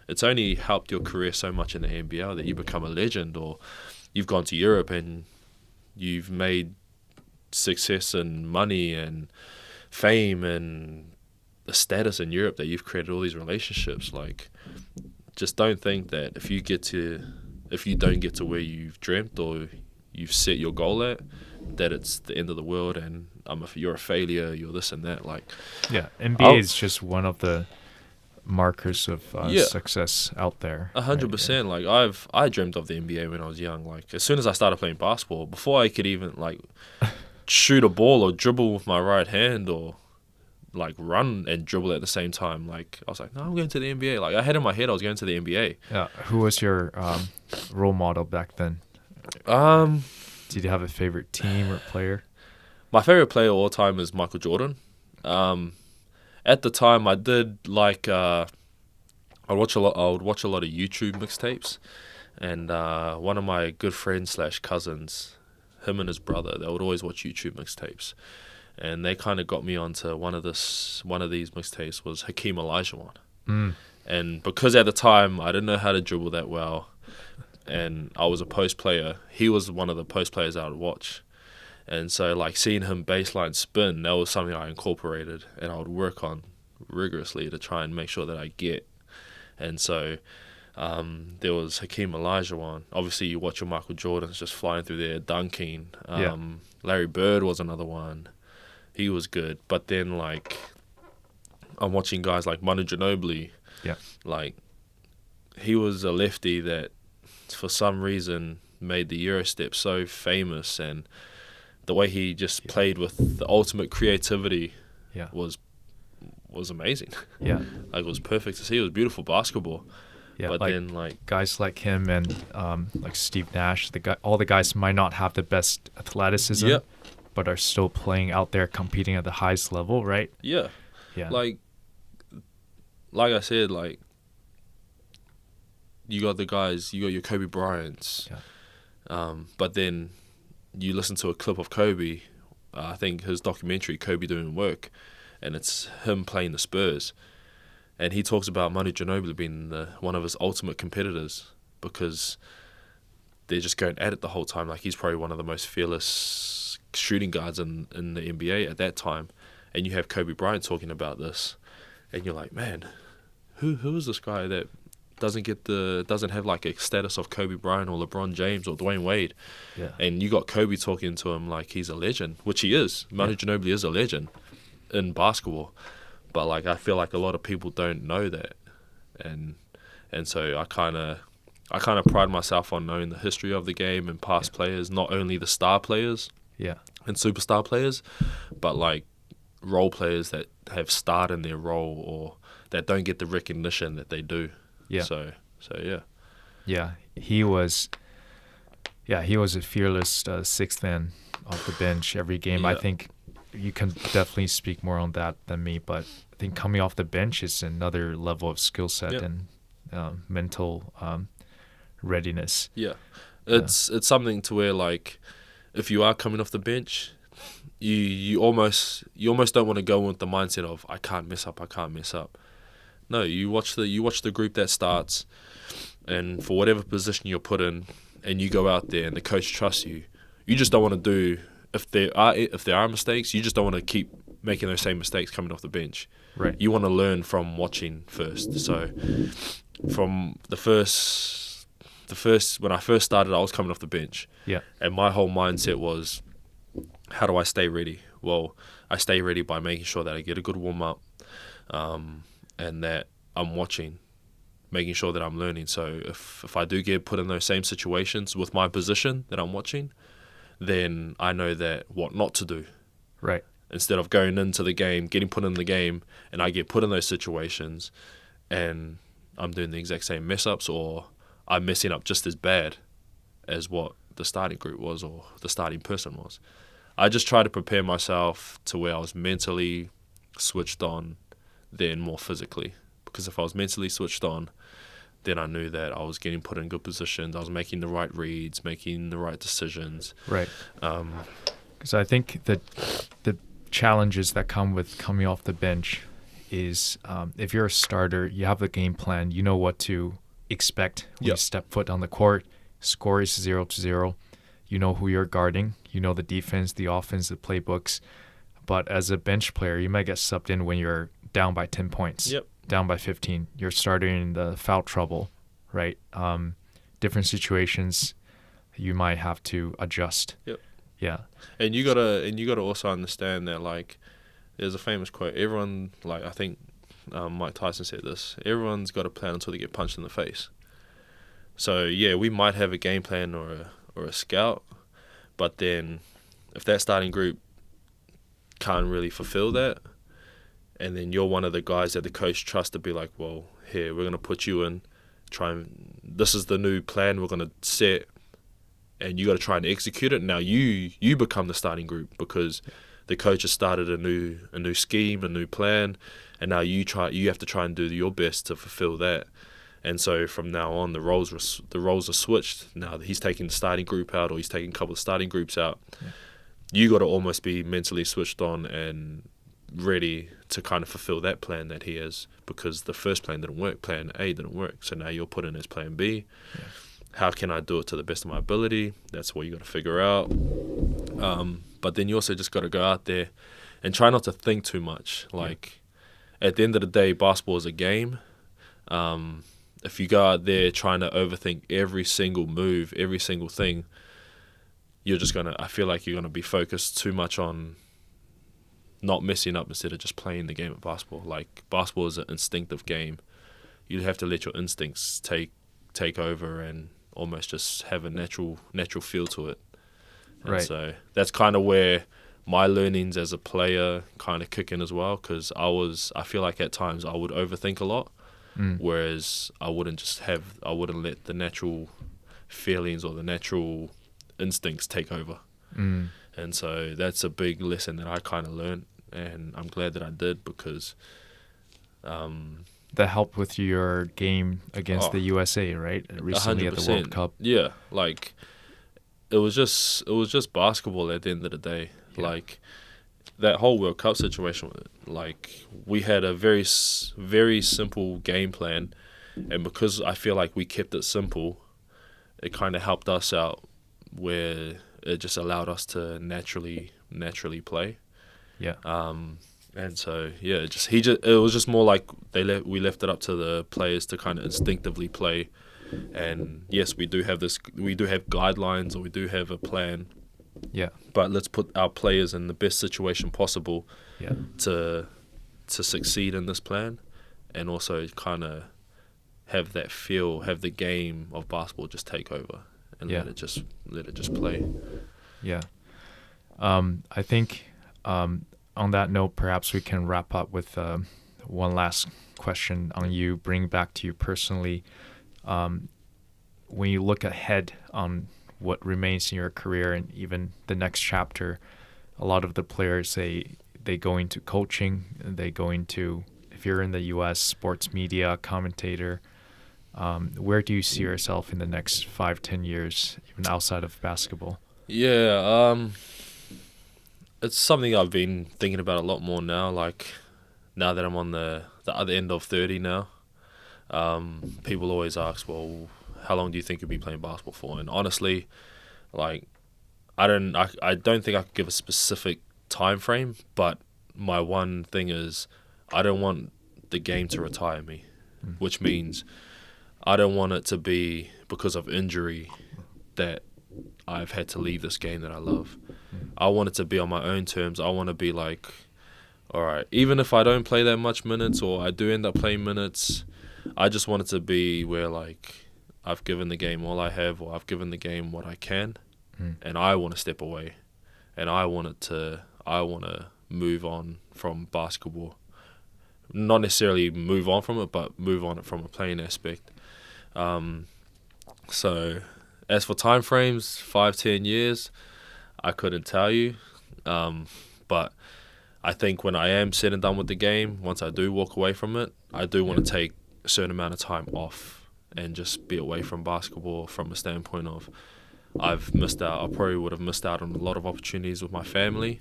it's only helped your career so much in the ANBL that you become a legend, or you've gone to Europe and you've made success and money and fame and the status in Europe, that you've created all these relationships. Like, just don't think that if you don't get to where you've dreamt or you've set your goal at, that it's the end of the world and you're a failure, you're this and that. Like, NBA is just one of the markers of success out there. 100%. Like, I dreamt of the NBA when I was young. Like, as soon as I started playing basketball, before I could even like shoot a ball or dribble with my right hand or like run and dribble at the same time, like, I was like, no, I'm going to the NBA. Like, I had in my head I was going to the NBA. Yeah. Who was your role model back then? Did you have a favorite team or player? My favorite player of all time is Michael Jordan. At the time, I did like I would watch a lot of YouTube mixtapes, and one of my good friends / cousins, him and his brother, they would always watch YouTube mixtapes, and they kind of got me onto one of these mixtapes was Hakeem Olajuwon. And because at the time I didn't know how to dribble that well, and I was a post player, he was one of the post players I would watch. And so, like, seeing him baseline spin, that was something I incorporated and I would work on rigorously to try and make sure that I get. And so there was Hakeem Olajuwon. Obviously, you watch your Michael Jordans just flying through there, dunking. Larry Bird was another one. He was good. But then, like, I'm watching guys like Manu Ginobili. Yeah. Like, he was a lefty that, for some reason, made the Eurostep so famous, and the way he just played with the ultimate creativity was amazing. Yeah. Like, it was perfect to see. It was beautiful basketball. Yeah, but like, then, like, guys like him and like Steve Nash, all the guys might not have the best athleticism, but are still playing out there, competing at the highest level, right? Yeah. Yeah. Like I said, like, you got the guys, you got your Kobe Bryants, but then you listen to a clip of Kobe, I think his documentary, Kobe Doing Work, and it's him playing the Spurs. And he talks about Manu Ginobili being one of his ultimate competitors because they're just going at it the whole time. Like, he's probably one of the most fearless shooting guards in the NBA at that time. And you have Kobe Bryant talking about this, and you're like, man, who is this guy that doesn't have like a status of Kobe Bryant or LeBron James or Dwayne Wade? Yeah. And you got Kobe talking to him like he's a legend, which he is. Manu Ginobili is a legend in basketball. But, like, I feel like a lot of people don't know that, and so I kind of pride myself on knowing the history of the game and past players, not only the star players, and superstar players, but, like, role players that have starred in their role or that don't get the recognition that they do. Yeah. So yeah. Yeah, he was a fearless sixth man off the bench every game. I think you can definitely speak more on that than me, but I think coming off the bench is another level of skill set and mental readiness. Yeah, it's something to where, like, if you are coming off the bench, you almost don't want to go with the mindset of I can't mess up. No, you watch the group that starts, and for whatever position you're put in, and you go out there and the coach trusts you. You just don't want to do. If there are mistakes, you just don't want to keep making those same mistakes coming off the bench. Right. You want to learn from watching first. So from the first when I first started, I was coming off the bench. Yeah. And my whole mindset was, how do I stay ready? Well, I stay ready by making sure that I get a good warm up, and that I'm watching, making sure that I'm learning. So if I do get put in those same situations with my position that I'm watching, then I know that what not to do. Right. Instead of going into the game, getting put in the game, and I get put in those situations, and I'm doing the exact same mess-ups, or I'm messing up just as bad as what the starting group was or the starting person was. I just try to prepare myself to where I was mentally switched on, then more physically. Because if I was mentally switched on, then I knew that I was getting put in good positions. I was making the right reads, making the right decisions. Right. Because I think that the challenges that come with coming off the bench is if you're a starter, you have the game plan. You know what to expect when you step foot on the court. Score is 0-0. You know who you're guarding. You know the defense, the offense, the playbooks. But as a bench player, you might get subbed in when you're down by 10 points. Yep. Down by 15, you're starting in the foul trouble, right? Different situations, you might have to adjust. Yep. Yeah. And you gotta also understand that, like, there's a famous quote. Everyone, like, I think Mike Tyson said this. Everyone's got a plan until they get punched in the face. So yeah, we might have a game plan or a scout, but then if that starting group can't really fulfill that, and then you're one of the guys that the coach trusts to be like, well, here, we're going to put you in, this is the new plan we're going to set, and you got to try and execute it. Now you become the starting group because the coach has started a new scheme, a new plan, and now you have to try and do your best to fulfill that. And so from now on, the roles are switched. Now he's taking the starting group out, or he's taking a couple of starting groups out. Yeah. you got to almost be mentally switched on and ready to kind of fulfill that plan that he has, because the first plan didn't work, plan A didn't work, so now you're put in as plan B. Yeah. How can I do it to the best of my ability? That's what you got to figure out. But then you also just got to go out there and try not to think too much. Like, at the end of the day, basketball is a game. If you go out there trying to overthink every single move, every single thing, I feel like you're going to be focused too much on not messing up instead of just playing the game of basketball. Like, basketball is an instinctive game. You have to let your instincts take over and almost just have a natural feel to it. And right. So that's kind of where my learnings as a player kind of kick in as well, because I feel like at times I would overthink a lot, whereas I wouldn't let the natural feelings or the natural instincts take over. And so that's a big lesson that I kind of learned, and I'm glad that I did, because that helped with your game against the USA, right? Recently 100%. At the World Cup. Yeah, like it was just basketball at the end of the day. Yeah. Like, that whole World Cup situation, like, we had a very, very simple game plan, and because I feel like we kept it simple, it kind of helped us out, where it just allowed us to naturally play. Yeah. And so it was just more like we left it up to the players to kind of instinctively play. And yes, we do have guidelines, or we do have a plan. Yeah. But let's put our players in the best situation possible. Yeah. To succeed in this plan, and also kind of have the game of basketball just take over, and let it just play. Yeah. I think on that note, perhaps we can wrap up with one last question on you, bring back to you personally. When you look ahead on what remains in your career and even the next chapter, a lot of the players they go into coaching, they go into, if you're in the U.S., sports media, commentator. Where do you see yourself in the next 5-10 years, even outside of basketball? Yeah, it's something I've been thinking about a lot more now. Like, now that I'm on the other end of 30 now, people always ask, well, how long do you think you'll be playing basketball for? And honestly, like, I don't think I could give a specific time frame, but my one thing is I don't want the game to retire me, which means I don't want it to be because of injury that I've had to leave this game that I love. I want it to be on my own terms. I want to be like, all right, even if I don't play that much minutes, or I do end up playing minutes, I just want it to be where, like, I've given the game all I have, or I've given the game what I can, and I want to step away, and I want to move on from basketball. Not necessarily move on from it, but move on it from a playing aspect. So as for time frames, 5-10 years, I couldn't tell you. But I think when I am said and done with the game, once I do walk away from it, I do want to take a certain amount of time off and just be away from basketball, from a standpoint of I've missed out. I probably would have missed out on a lot of opportunities with my family.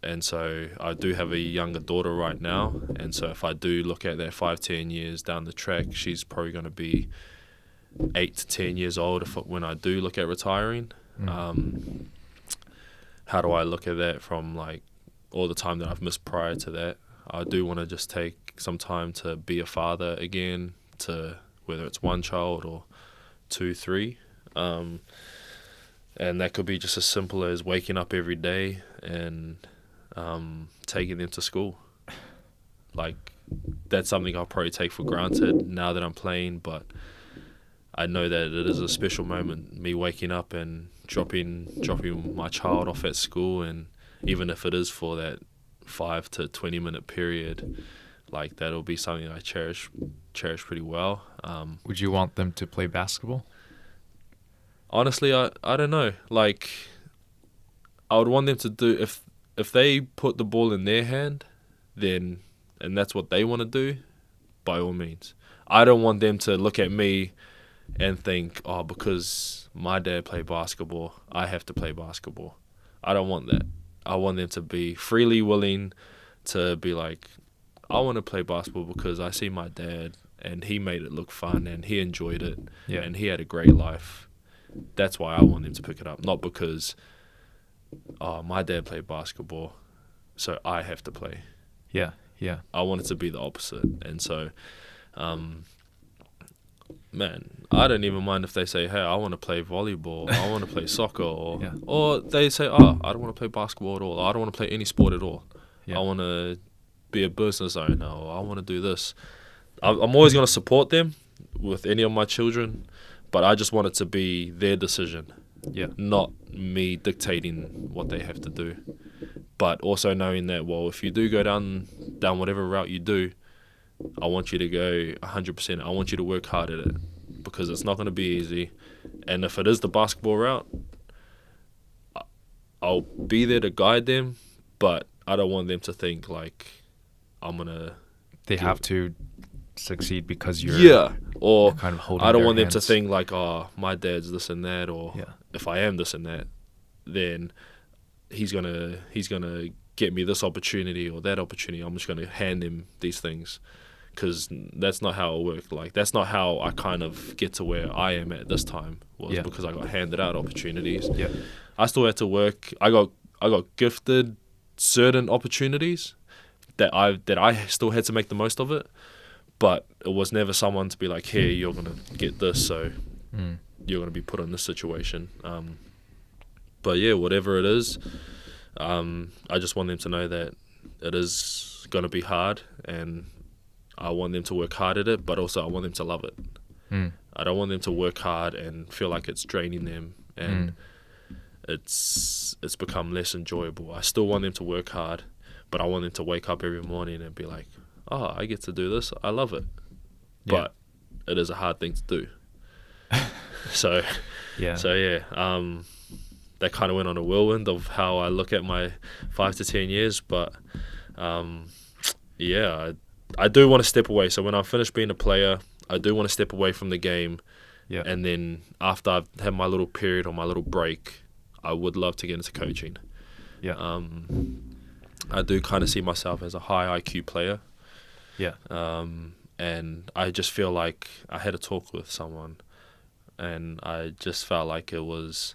And so I do have a younger daughter right now. And so if I do look at that 5-10 years down the track, she's probably going to be 8 to 10 years old when I do look at retiring. How do I look at that from, like, all the time that I've missed prior to that? I do want to just take some time to be a father again, to whether it's one child or 2, 3. And that could be just as simple as waking up every day and taking them to school. Like, that's something I'll probably take for granted now that I'm playing, but I know that it is a special moment, me waking up and dropping my child off at school, and even if it is for that 5 to 20 minute period, like, that'll be something I cherish pretty well. Would you want them to play basketball? Honestly, I don't know. Like, I would want them to do, if they put the ball in their hand, then, and that's what they want to do, by all means. I don't want them to look at me and think, oh, because my dad played basketball, I have to play basketball. I don't want that. I want them to be freely willing to be like, I want to play basketball because I see my dad and he made it look fun and he enjoyed it and he had a great life. That's why I want them to pick it up, not because, oh, my dad played basketball, so I have to play. Yeah. I want it to be the opposite. And so, man, I don't even mind if they say, hey, I want to play volleyball, I want to play soccer, or they say, oh, I don't want to play basketball at all, or I don't want to play any sport at all. I want to be a business owner, or I want to do this. I'm always going to support them with any of my children, but I just want it to be their decision, not me dictating what they have to do. But also knowing that, well, if you do go down whatever route you do, I want you to go 100%. I want you to work hard at it because it's not going to be easy. And if it is the basketball route, I'll be there to guide them, but I don't want them to think like I'm going to... They have to succeed because you're or kind of holding I don't their want them hands. to think like, oh, my dad's this and that, or if I am this and that, then he's gonna get me this opportunity or that opportunity. I'm just gonna hand him these things, because that's not how it worked. Like, that's not how I kind of get to where I am at this time, was because I got handed out opportunities. I still had to work. I got gifted certain opportunities that I still had to make the most of it, but it was never someone to be like, here, you're gonna get this, so you're gonna be put in this situation. But yeah, whatever it is, I just want them to know that it is gonna be hard, and I want them to work hard at it, but also I want them to love it. I don't want them to work hard and feel like it's draining them and it's become less enjoyable. I still want them to work hard, but I want them to wake up every morning and be like, oh, I get to do this. I love it. But it is a hard thing to do. So that kind of went on a whirlwind of how I look at my 5 to 10 years. But I do want to step away. So when I finish being a player, I do want to step away from the game. And then after I've had my little period or my little break, I would love to get into coaching. I do kind of see myself as a high IQ player. And I just feel like I had a talk with someone, and I just felt like it was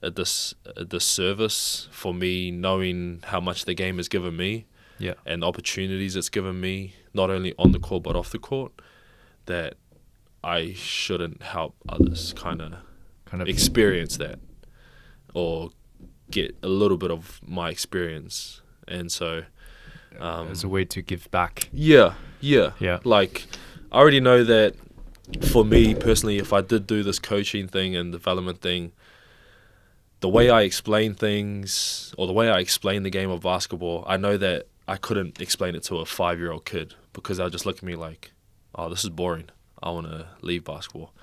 a disservice for me, knowing how much the game has given me and the opportunities it's given me, not only on the court but off the court, that I shouldn't help others kind of experience that or get a little bit of my experience. And so as a way to give back. Like, I already know that for me personally, if I did do this coaching thing and development thing, the way I explain things, or the way I explain the game of basketball, I know that I couldn't explain it to a 5-year-old kid, because they'll just look at me like, oh, this is boring, I want to leave basketball.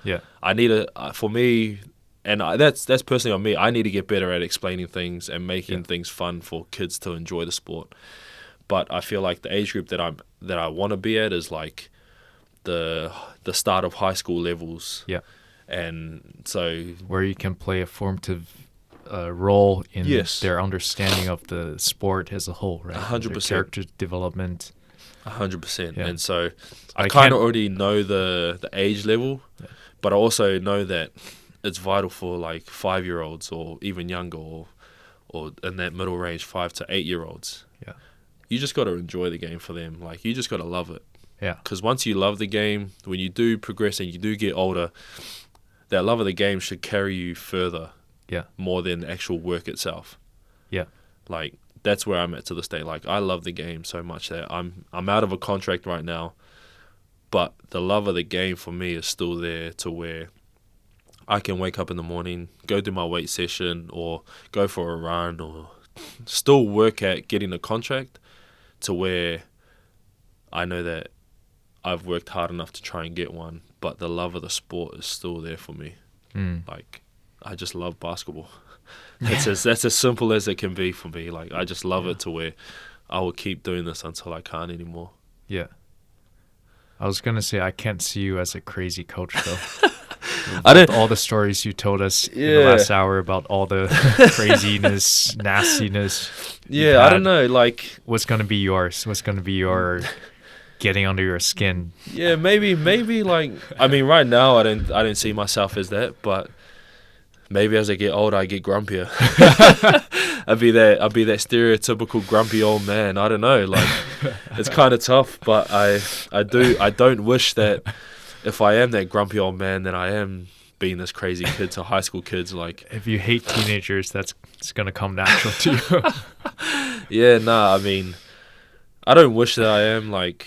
I need for me, and that's personally on me, I need to get better at explaining things and making things fun for kids to enjoy the sport. But I feel like the age group that I want to be at is like the start of high school levels. And so where you can play a formative role in their understanding of the sport as a whole, right? 100%. Their character development. 100%. And so I kind of already know the age level, but I also know that it's vital for like 5-year-olds or even younger, or in that middle range, 5 to 8-year-olds. You just got to enjoy the game for them. Like, you just got to love it. Because once you love the game, when you do progress and you do get older, that love of the game should carry you further. More than the actual work itself. Like, that's where I'm at to this day. Like, I love the game so much that I'm out of a contract right now, but the love of the game for me is still there, to where I can wake up in the morning, go do my weight session, or go for a run, or still work at getting a contract, to where I know that I've worked hard enough to try and get one, but the love of the sport is still there for me. Like, I just love basketball. That's as simple as it can be for me. Like, I just love it, to where I will keep doing this until I can't anymore. I was going to say, I can't see you as a crazy coach, though. all the stories you told us in the last hour about all the craziness, nastiness. Yeah, I don't know. Like, what's gonna be yours? What's gonna be your getting under your skin? Yeah, maybe. Like, I mean, right now I don't see myself as that, but maybe as I get older, I get grumpier. I'd be that stereotypical grumpy old man. I don't know. Like, it's kind of tough, but I don't wish that if I am that grumpy old man, then I am being this crazy kid to high school kids. Like, if you hate teenagers, it's gonna come natural to you. Yeah, nah. I mean, I don't wish that I am like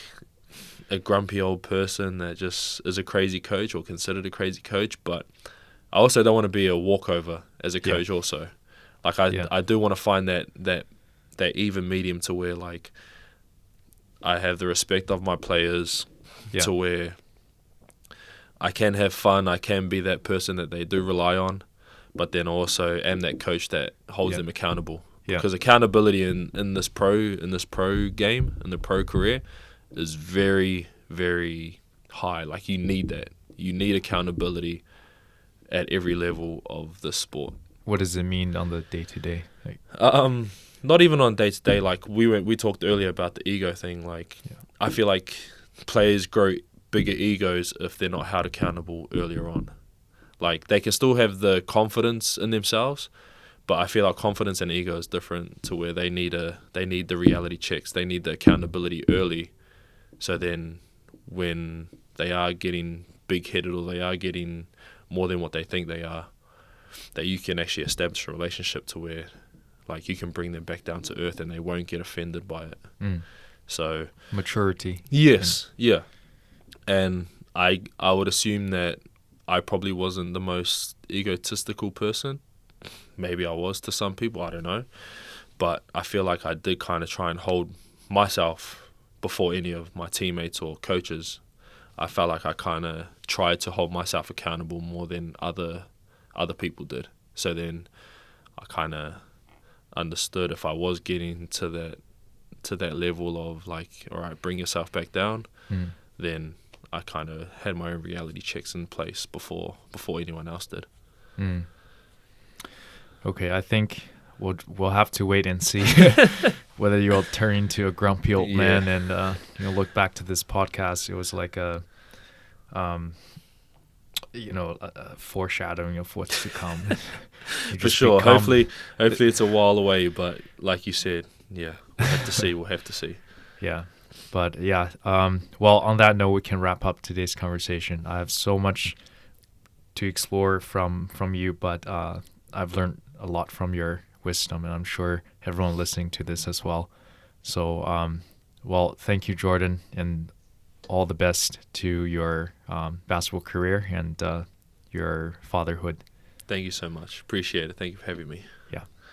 a grumpy old person that just is a crazy coach or considered a crazy coach, but I also don't want to be a walkover as a coach. Also, like I do want to find that even medium to where like I have the respect of my players to where I can have fun, I can be that person that they do rely on, but then also am that coach that holds them accountable. Because accountability in this pro game, in the pro career, is very, very high. Like, you need that. You need accountability at every level of the sport. What does it mean on the day-to-day? Like, not even on day-to-day. Like, we talked earlier about the ego thing. Like, I feel like players grow bigger egos if they're not held accountable earlier on. Like, they can still have the confidence in themselves, but I feel like confidence and ego is different, to where they need the reality checks. They need the accountability early. So then when they are getting big-headed or they are getting more than what they think they are, that you can actually establish a relationship to where like you can bring them back down to earth and they won't get offended by it. So maturity. Yes, yeah. And I would assume that I probably wasn't the most egotistical person. Maybe I was to some people, I don't know. But I feel like I did kind of try and hold myself before any of my teammates or coaches. I felt like I kind of tried to hold myself accountable more than other people did. So then I kind of understood if I was getting to that level of like, all right, bring yourself back down, then I kind of had my own reality checks in place before anyone else did. Okay, I think we'll have to wait and see whether you'll turn into a grumpy old man and look back to this podcast. It was like a foreshadowing of what's to come. For sure. Hopefully it's a while away, but like you said, we'll have to see. We'll have to see. Yeah. But well, on that note, we can wrap up today's conversation. I have so much to explore from you, but I've learned a lot from your wisdom, and I'm sure everyone listening to this as well. So, well, thank you, Jordan, and all the best to your basketball career and your fatherhood. Thank you so much. Appreciate it. Thank you for having me.